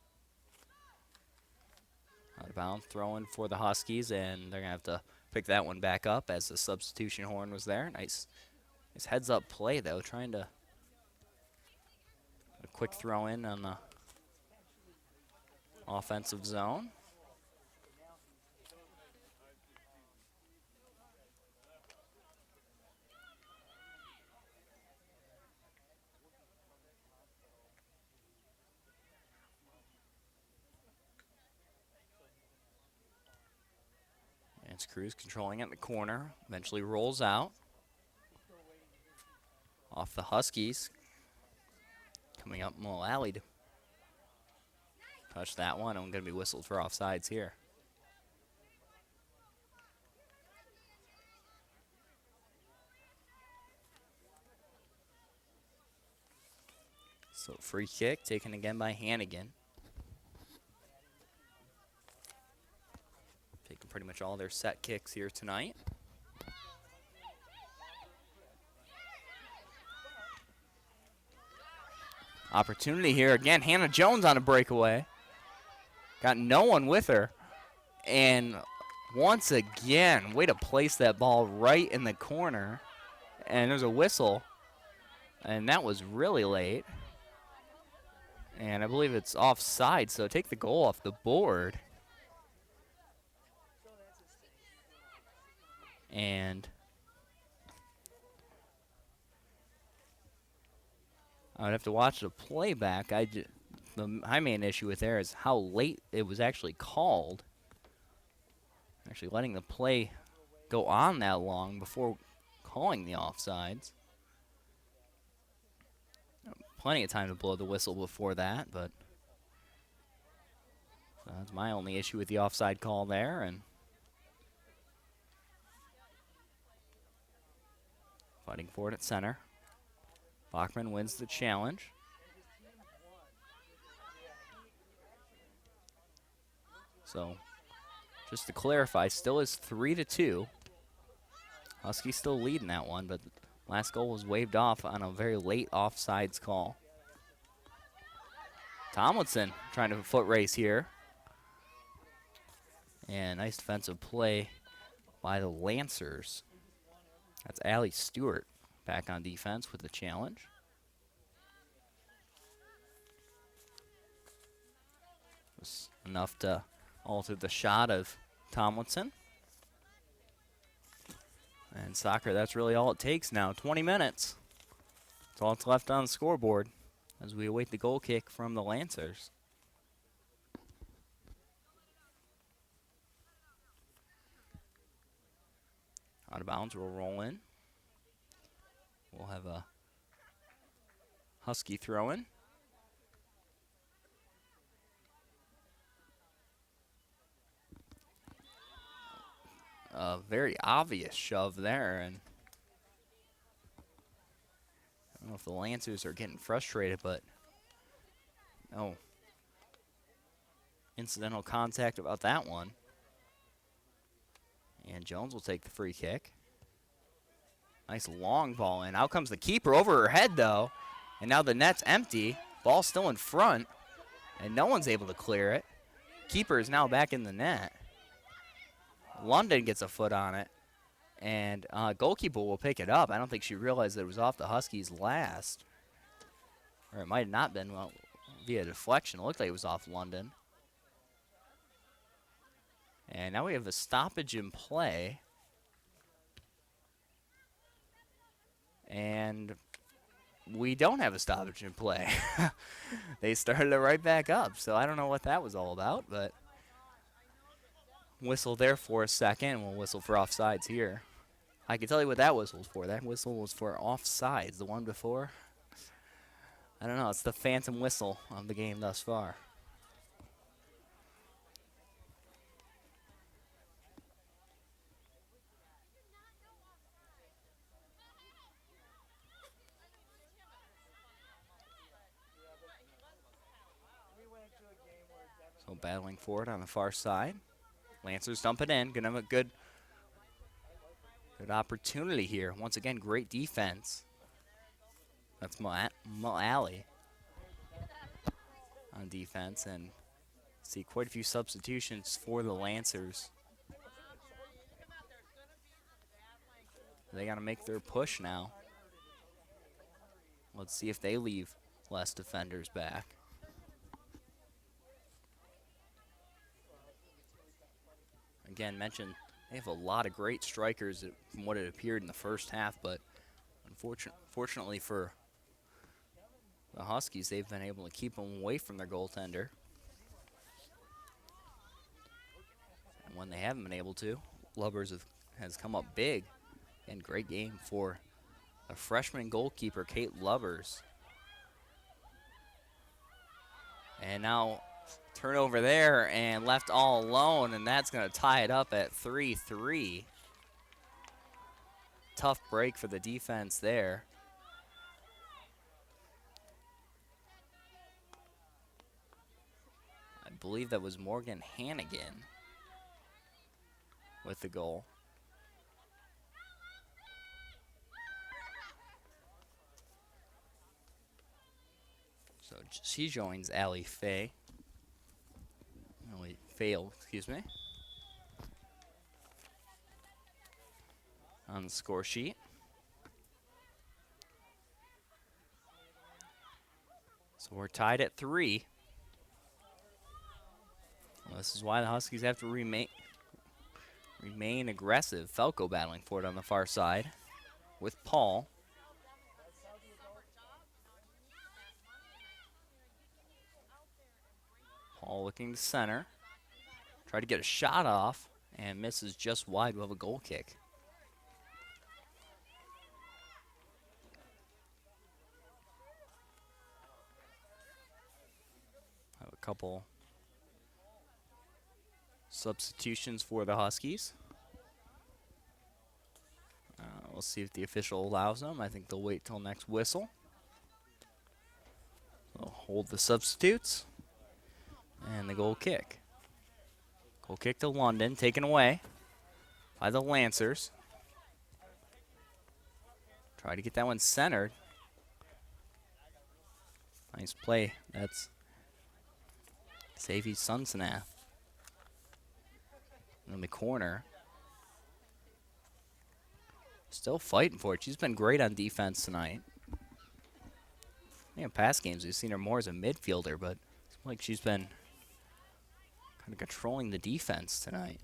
Out of bounds, throw in for the Huskies, and they're going to have to pick that one back up as the substitution horn was there. Nice heads-up play, though, trying to a quick throw in on the offensive zone. It's Creuse controlling it in the corner. Eventually rolls out. Off the Huskies. Coming up Mullally to touch that one. I'm going to be whistled for offsides here. So free kick taken again by Hannigan. Taking pretty much all their set kicks here tonight. Opportunity here again. Hannah Jones on a breakaway. Got no one with her. And once again, way to place that ball right in the corner. And there's a whistle. And that was really late. And I believe it's offside, so take the goal off the board. And I would have to watch the playback. My main issue with there is how late it was actually called. Actually letting the play go on that long before calling the offsides. Plenty of time to blow the whistle before that, but so that's my only issue with the offside call there. And fighting for it at center. Bachman wins the challenge. So, just to clarify, still is 3-2. Huskies still leading that one, but last goal was waved off on a very late offsides call. Tomlinson trying to foot race here. And nice defensive play by the Lancers. That's Allie Stewart back on defense with the challenge. Was enough to alter the shot of Tomlinson. And soccer, that's really all it takes now. 20 minutes. That's all that's left on the scoreboard as we await the goal kick from the Lancers. Out of bounds, we'll roll in. We'll have a Husky throw in. A very obvious shove there, and I don't know if the Lancers are getting frustrated, but no incidental contact about that one. And Jones will take the free kick. Nice long ball in. Out comes the keeper over her head, though. And now the net's empty. Ball still in front. And no one's able to clear it. Keeper is now back in the net. London gets a foot on it. And goalkeeper will pick it up. I don't think she realized that it was off the Huskies last. Or it might have not been via deflection. It looked like it was off London. And now we have a stoppage in play. And we don't have a stoppage in play. They started it right back up. So I don't know what that was all about, but whistle there for a second, and we'll whistle for offsides here. I can tell you what that whistle was for. That whistle was for offsides. The one before, I don't know. It's the phantom whistle of the game thus far. So battling for it on the far side. Lancers dump it in. Gonna have a good opportunity here. Once again, great defense. That's Mullally on defense, and see quite a few substitutions for the Lancers. They gotta make their push now. Let's see if they leave less defenders back. Again, mentioned they have a lot of great strikers from what it appeared in the first half, but unfortunately for the Huskies, they've been able to keep them away from their goaltender. And when they haven't been able to, Lubbers has come up big. And great game for a freshman goalkeeper, Kate Lubbers. And now turnover there and left all alone, and that's going to tie it up at 3-3. Tough break for the defense there. I believe that was Morgan Hannigan with the goal. So she joins Allie Faye. Fail, excuse me. On the score sheet. So we're tied at 3. Well, this is why the Huskies have to remain aggressive. Falco battling for it on the far side with Paul. Paul looking to center. Try to get a shot off and misses just wide. We'll have a goal kick. Have a couple substitutions for the Huskies. We'll see if the official allows them. I think they'll wait till next whistle. They'll hold the substitutes. And the goal kick. Goal kick to London, taken away by the Lancers. Try to get that one centered. Nice play. That's Savy Sunsenath. In the corner. Still fighting for it. She's been great on defense tonight. In past games, we've seen her more as a midfielder, but it's like she's been kind of controlling the defense tonight.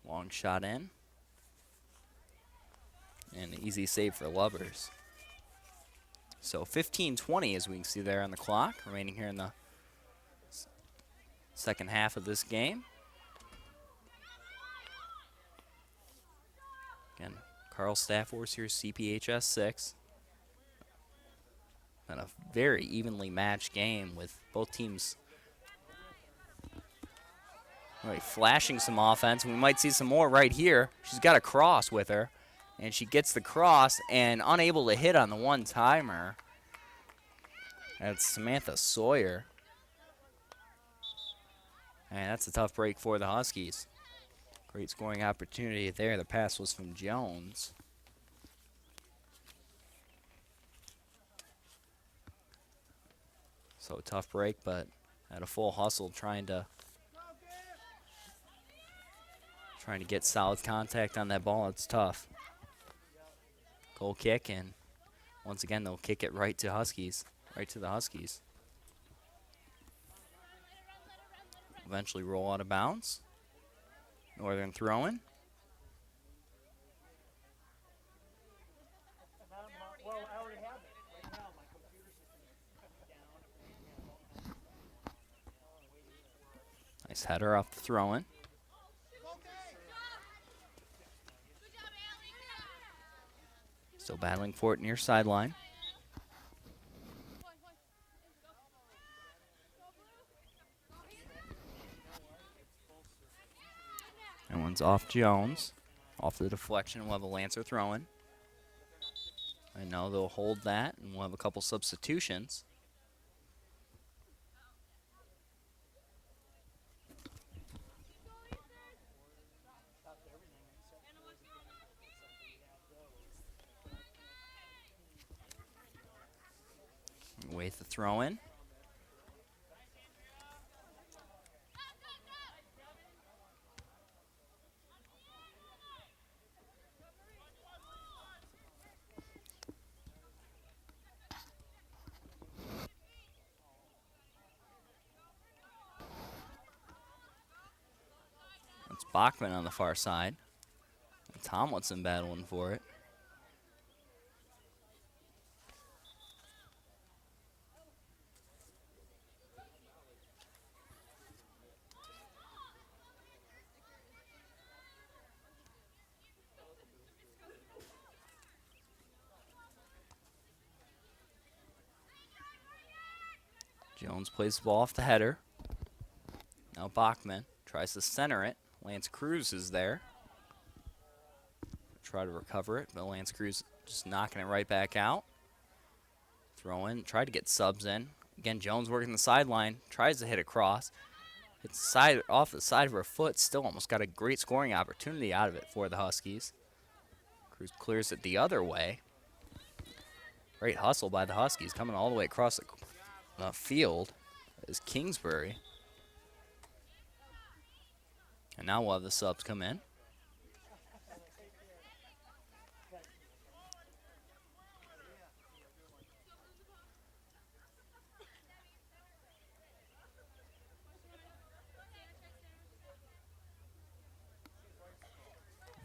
Long shot in. And an easy save for Lubbers. So 15-20 as we can see there on the clock, remaining here in the second half of this game. Again, Carl Stafford's here, CPHS 6. And a very evenly matched game with both teams really flashing some offense. We might see some more right here. She's got a cross with her, and she gets the cross and unable to hit on the one-timer. That's Samantha Sawyer. And that's a tough break for the Huskies. Great scoring opportunity there. The pass was from Jones. So tough break, but at a full hustle trying to get solid contact on that ball. It's tough. Goal kick, and once again they'll kick it right to Huskies, right to the Huskies. Eventually roll out of bounds. Northern throwing. Nice header off the throw-in. Still battling for it near sideline. And one's off Jones. Off the deflection, we'll have a Lancer throw-in. I know they'll hold that, and we'll have a couple substitutions. Wait the throw-in. It's Bachman on the far side. And Tomlinson battling for it. Jones plays the ball off the header. Now Bachman tries to center it. Lance Creuse is there. Try to recover it, but Lance Creuse just knocking it right back out. Throw in, tried to get subs in. Again, Jones working the sideline, tries to hit across. It's off the side of her foot, still almost got a great scoring opportunity out of it for the Huskies. Creuse clears it the other way. Great hustle by the Huskies, coming all the way across the field is Kingsbury. And now we'll have the subs come in.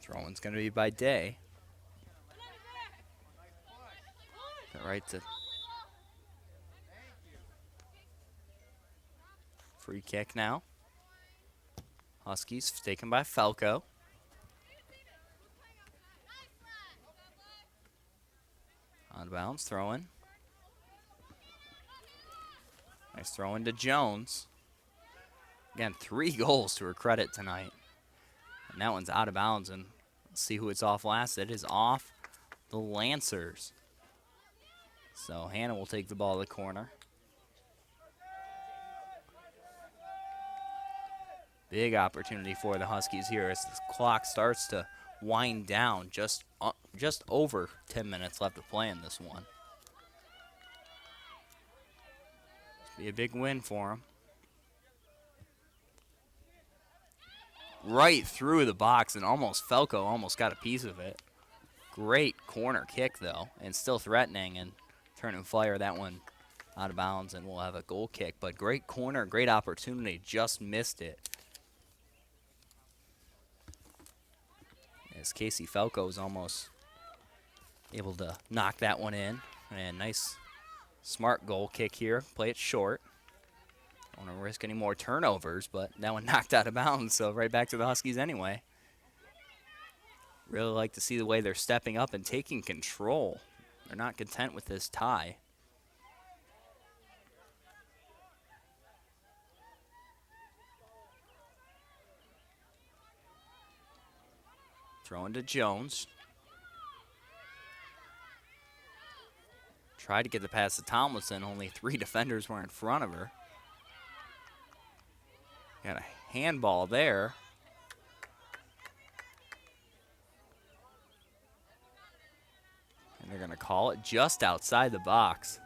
Throw-in's going to be by Day. Right to free kick now. Huskies taken by Falco. Out of bounds, throw-in. Nice throw-in to Jones. Again, 3 goals to her credit tonight. And that one's out of bounds, and let's see who it's off last. It is off the Lancers. So Hannah will take the ball to the corner. Big opportunity for the Huskies here as the clock starts to wind down. Just over 10 minutes left to play in this one. Be a big win for them. Right through the box, and Falco almost got a piece of it. Great corner kick though, and still threatening, and turn and fire that one out of bounds, and we'll have a goal kick. But great corner, great opportunity, just missed it. As Casey Falco is almost able to knock that one in. And nice, smart goal kick here. Play it short. Don't want to risk any more turnovers, but that one knocked out of bounds, so right back to the Huskies anyway. Really like to see the way they're stepping up and taking control. They're not content with this tie. Throwing to Jones. Tried to get the pass to Tomlinson. Only 3 defenders were in front of her. Got a handball there. And they're going to call it just outside the box.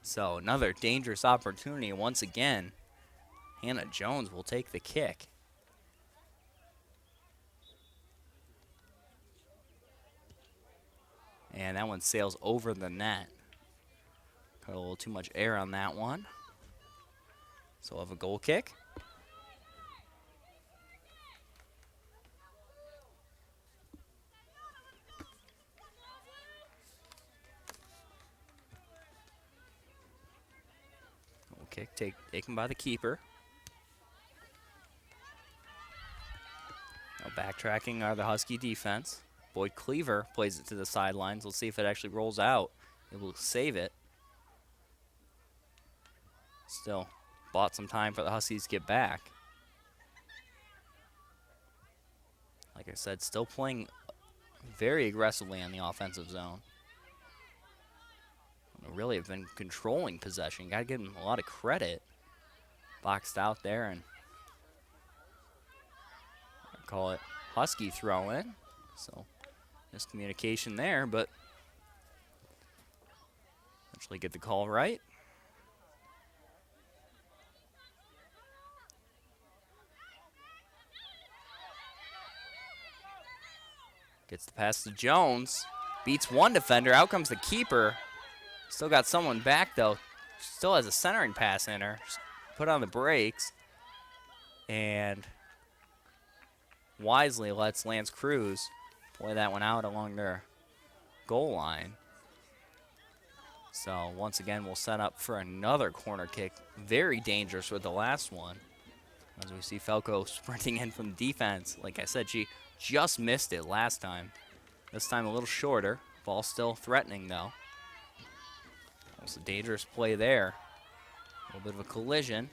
So another dangerous opportunity. Once again, Hannah Jones will take the kick. And that one sails over the net. Got a little too much air on that one. So we'll have a goal kick. Goal kick taken by the keeper. Now backtracking are the Husky defense. Boyd Cleaver plays it to the sidelines. Let's see if it actually rolls out. It will save it. Still bought some time for the Huskies to get back. Like I said, still playing very aggressively on the offensive zone. They really have been controlling possession. Got to give them a lot of credit. Boxed out there, and I call it Husky throw in. So miscommunication there, but eventually get the call right. Gets the pass to Jones. Beats one defender. Out comes the keeper. Still got someone back, though. Still has a centering pass in her. Just put on the brakes. And wisely lets Lance Creuse play that one out along their goal line. So once again, we'll set up for another corner kick. Very dangerous with the last one. As we see Falco sprinting in from defense. Like I said, she just missed it last time. This time a little shorter. Ball still threatening, though. That was a dangerous play there. A little bit of a collision.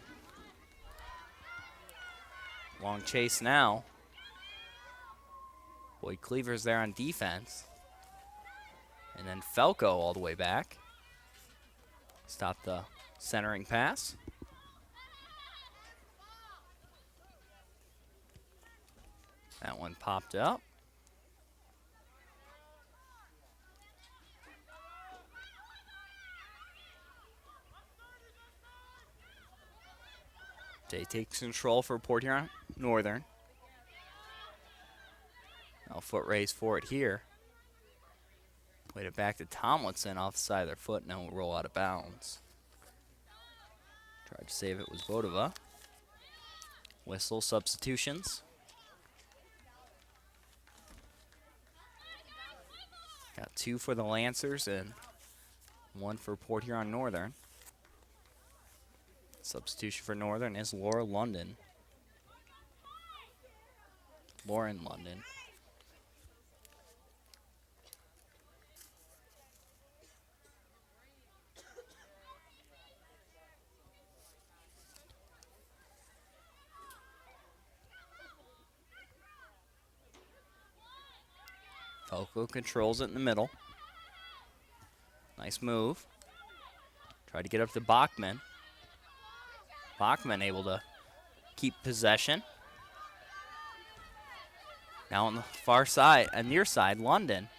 Long chase now. Boyd Cleaver's there on defense. And then Falco all the way back. Stop the centering pass. That one popped up. Day takes control for Port Huron Northern. Now foot race for it here. Played it back to Tomlinson off the side of their foot. Now we'll roll out of bounds. Tried to save it was Vodova. Whistle substitutions. Got 2 for the Lancers and 1 for Port Huron Northern. Substitution for Northern is Lauren London. Falco controls it in the middle. Nice move. Tried to get up to Bachman. Bachman able to keep possession. Now on the far side, near side, London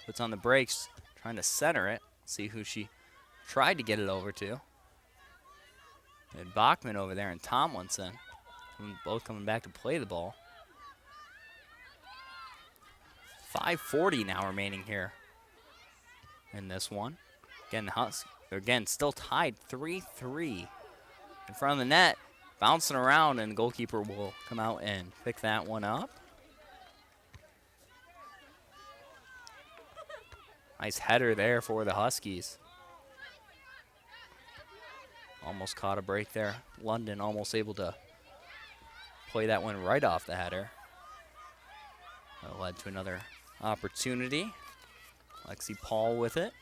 puts on the brakes, trying to center it. See who she tried to get it over to. And Bachman over there and Tomlinson, both coming back to play the ball. 5:40 now remaining here in this one. Again, the still tied 3-3. In front of the net, bouncing around, and the goalkeeper will come out and pick that one up. Nice header there for the Huskies. Almost caught a break there. London almost able to play that one right off the header. That led to another opportunity. Lexi Paul with it.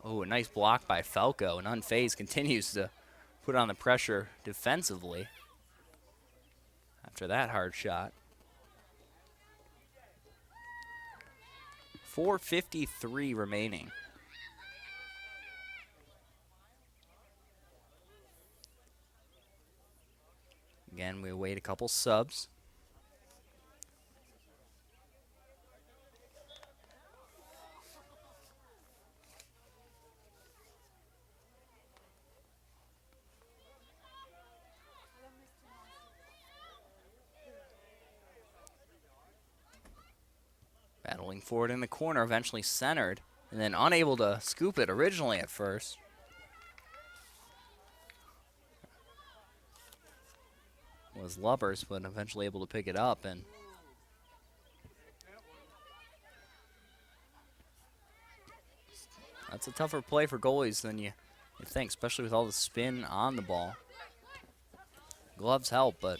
Oh, a nice block by Falco, and Unfazed continues to put on the pressure defensively after that hard shot. 4:53 remaining. Again, we await a couple subs. Battling forward in the corner, eventually centered, and then unable to scoop it originally at first. Was Lubbers, but eventually able to pick it up, and that's a tougher play for goalies than you think, especially with all the spin on the ball. Gloves help, but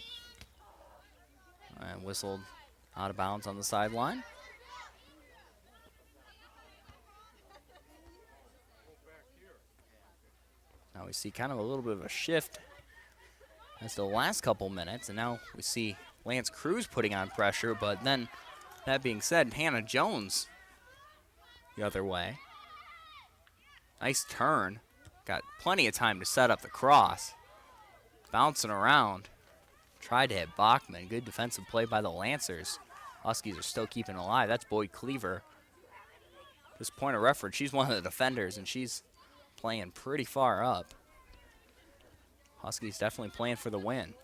whistled out of bounds on the sideline. Now we see kind of a little bit of a shift as the last couple minutes, and now we see Lance Creuse putting on pressure, but then, that being said, Hannah Jones the other way. Nice turn. Got plenty of time to set up the cross. Bouncing around. Tried to hit Bachman. Good defensive play by the Lancers. Huskies are still keeping alive. That's Boyd Cleaver. This point of reference, she's one of the defenders, and she's playing pretty far up. Huskies definitely playing for the win.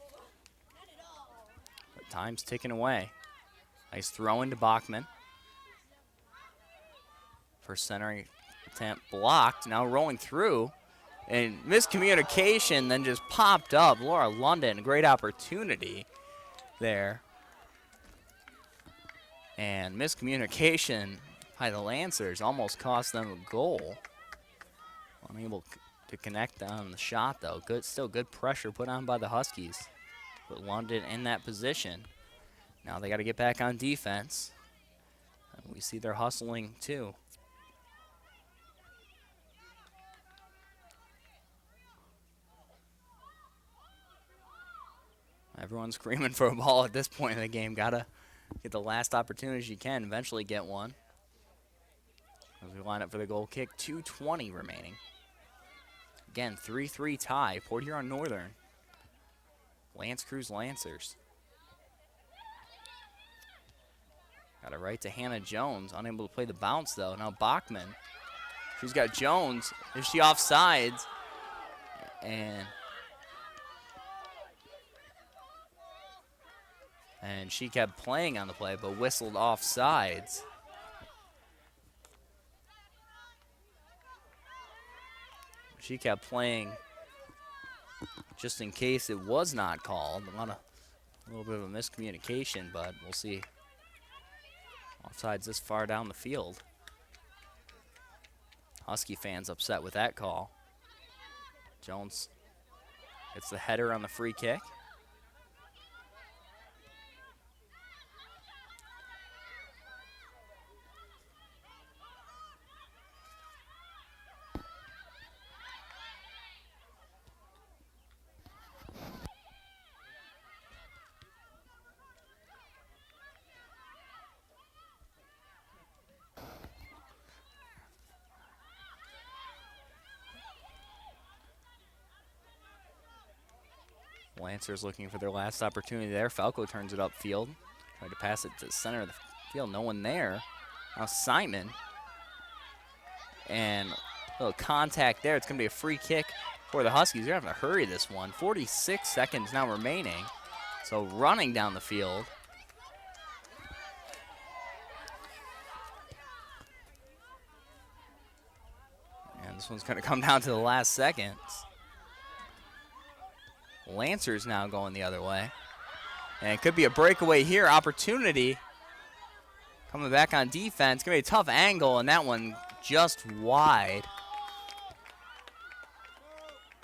But time's ticking away. Nice throw into Bachman. First centering attempt blocked. Now rolling through. And miscommunication then just popped up. Laura London, great opportunity there. And miscommunication by the Lancers almost cost them a goal. Unable to connect on the shot, though. Still good pressure put on by the Huskies. Put London in that position. Now they got to get back on defense. And we see they're hustling, too. Everyone's screaming for a ball at this point in the game. Gotta get the last opportunity you can. Eventually get one. As we line up for the goal kick, 2:20 remaining. Again, 3-3 tie. Port Huron Northern. Lance Creuse Lancers. Got it right to Hannah Jones. Unable to play the bounce, though. Now Bachman. She's got Jones. Is she offsides? And she kept playing on the play, but whistled offsides. She kept playing just in case it was not called. A little bit of a miscommunication, but we'll see. Offsides this far down the field. Husky fans upset with that call. Jones gets the header on the free kick. Lancers looking for their last opportunity there. Falco turns it upfield. Tried to pass it to the center of the field. No one there. Now Simon. And a little contact there. It's going to be a free kick for the Huskies. They're having to hurry this one. 46 seconds now remaining. So running down the field. And this one's going to come down to the last seconds. Lancers now going the other way. And it could be a breakaway here. Opportunity. Coming back on defense. Going to be a tough angle, and that one just wide.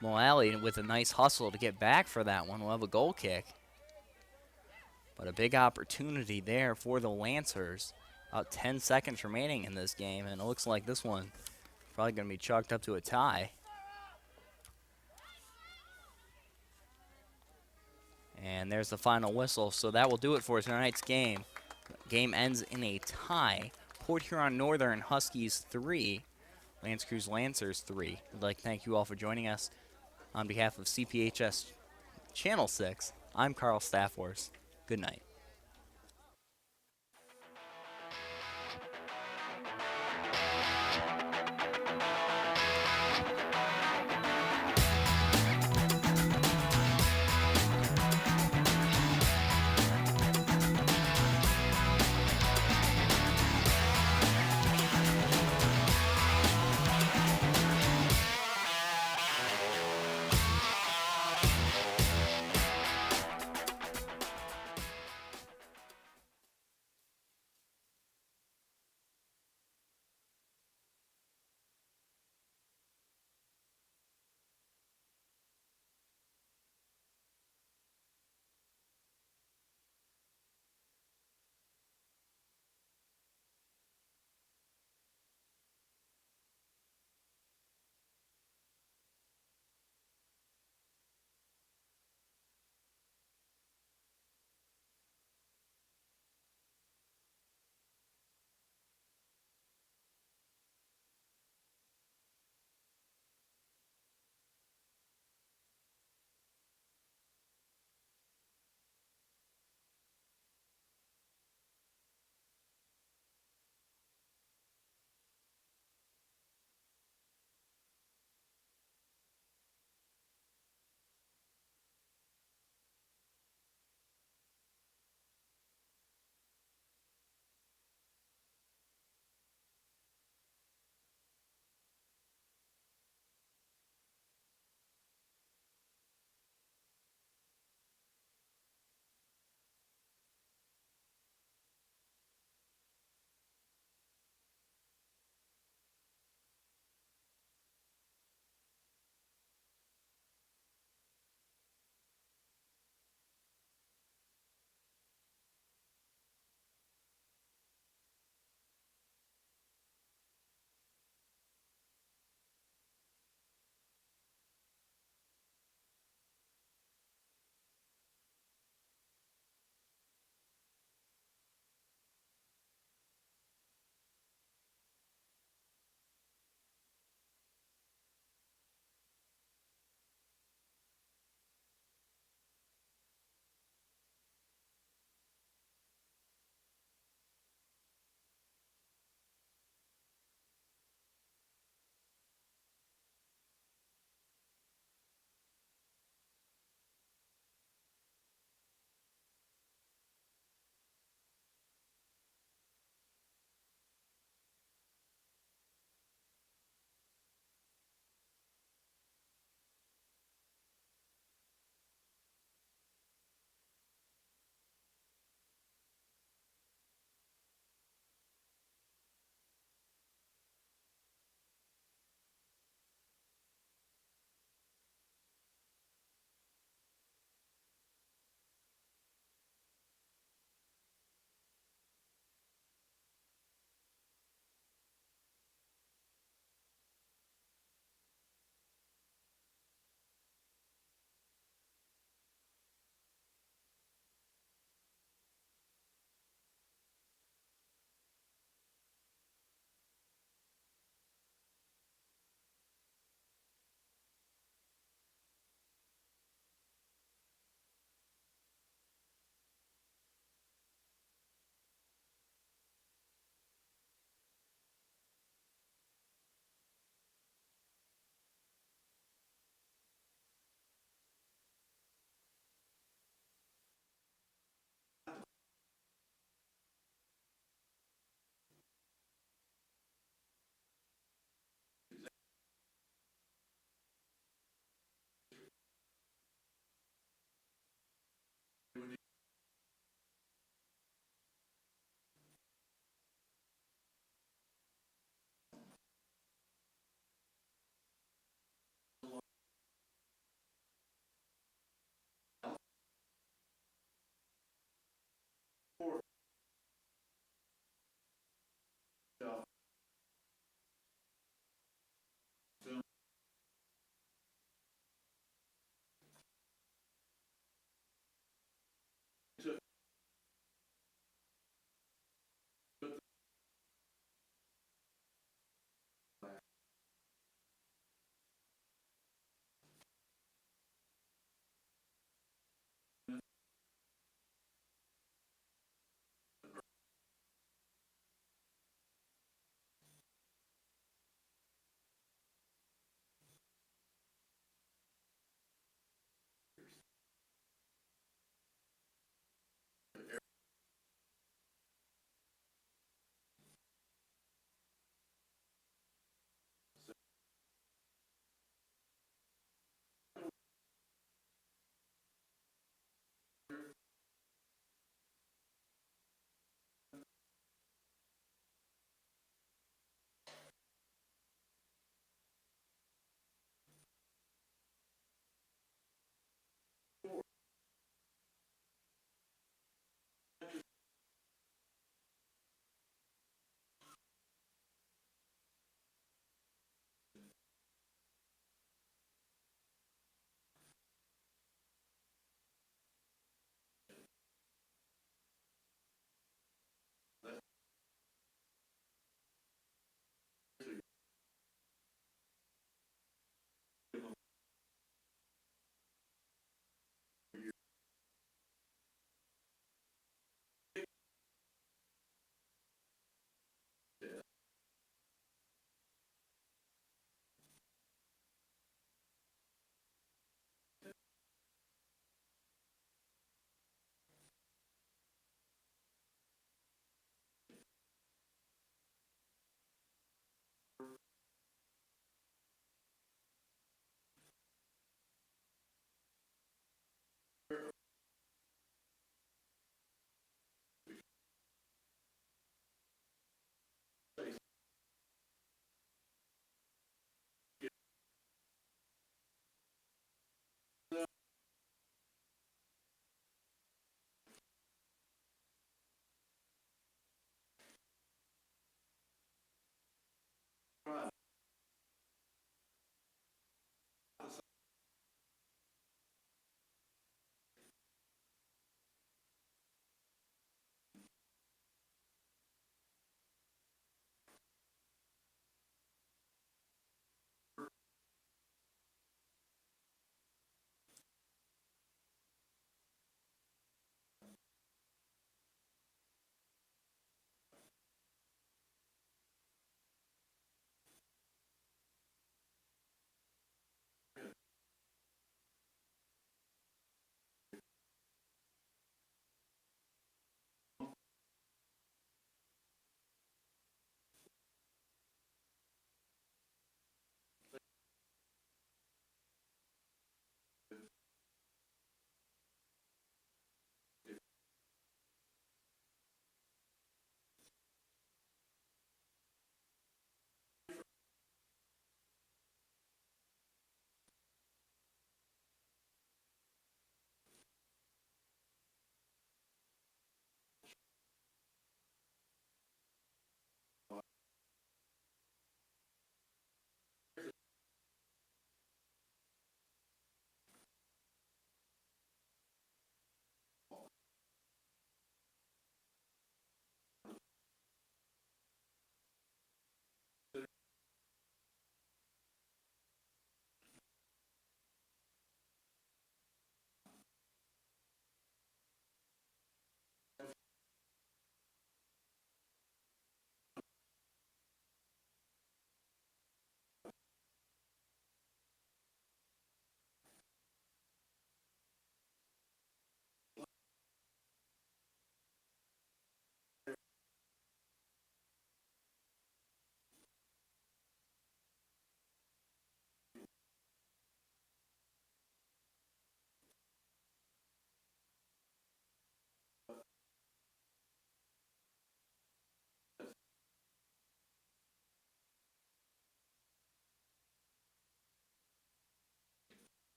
Mullally with a nice hustle to get back for that one. We'll have a goal kick. But a big opportunity there for the Lancers. About 10 seconds remaining in this game, and it looks like this one probably going to be chalked up to a tie. And there's the final whistle. So that will do it for tonight's game. Game ends in a tie. Port Huron Northern Huskies 3, Lance Creuse Lancers 3. I'd like to thank you all for joining us. On behalf of CPHS Channel 6, I'm Carl Staffors. Good night.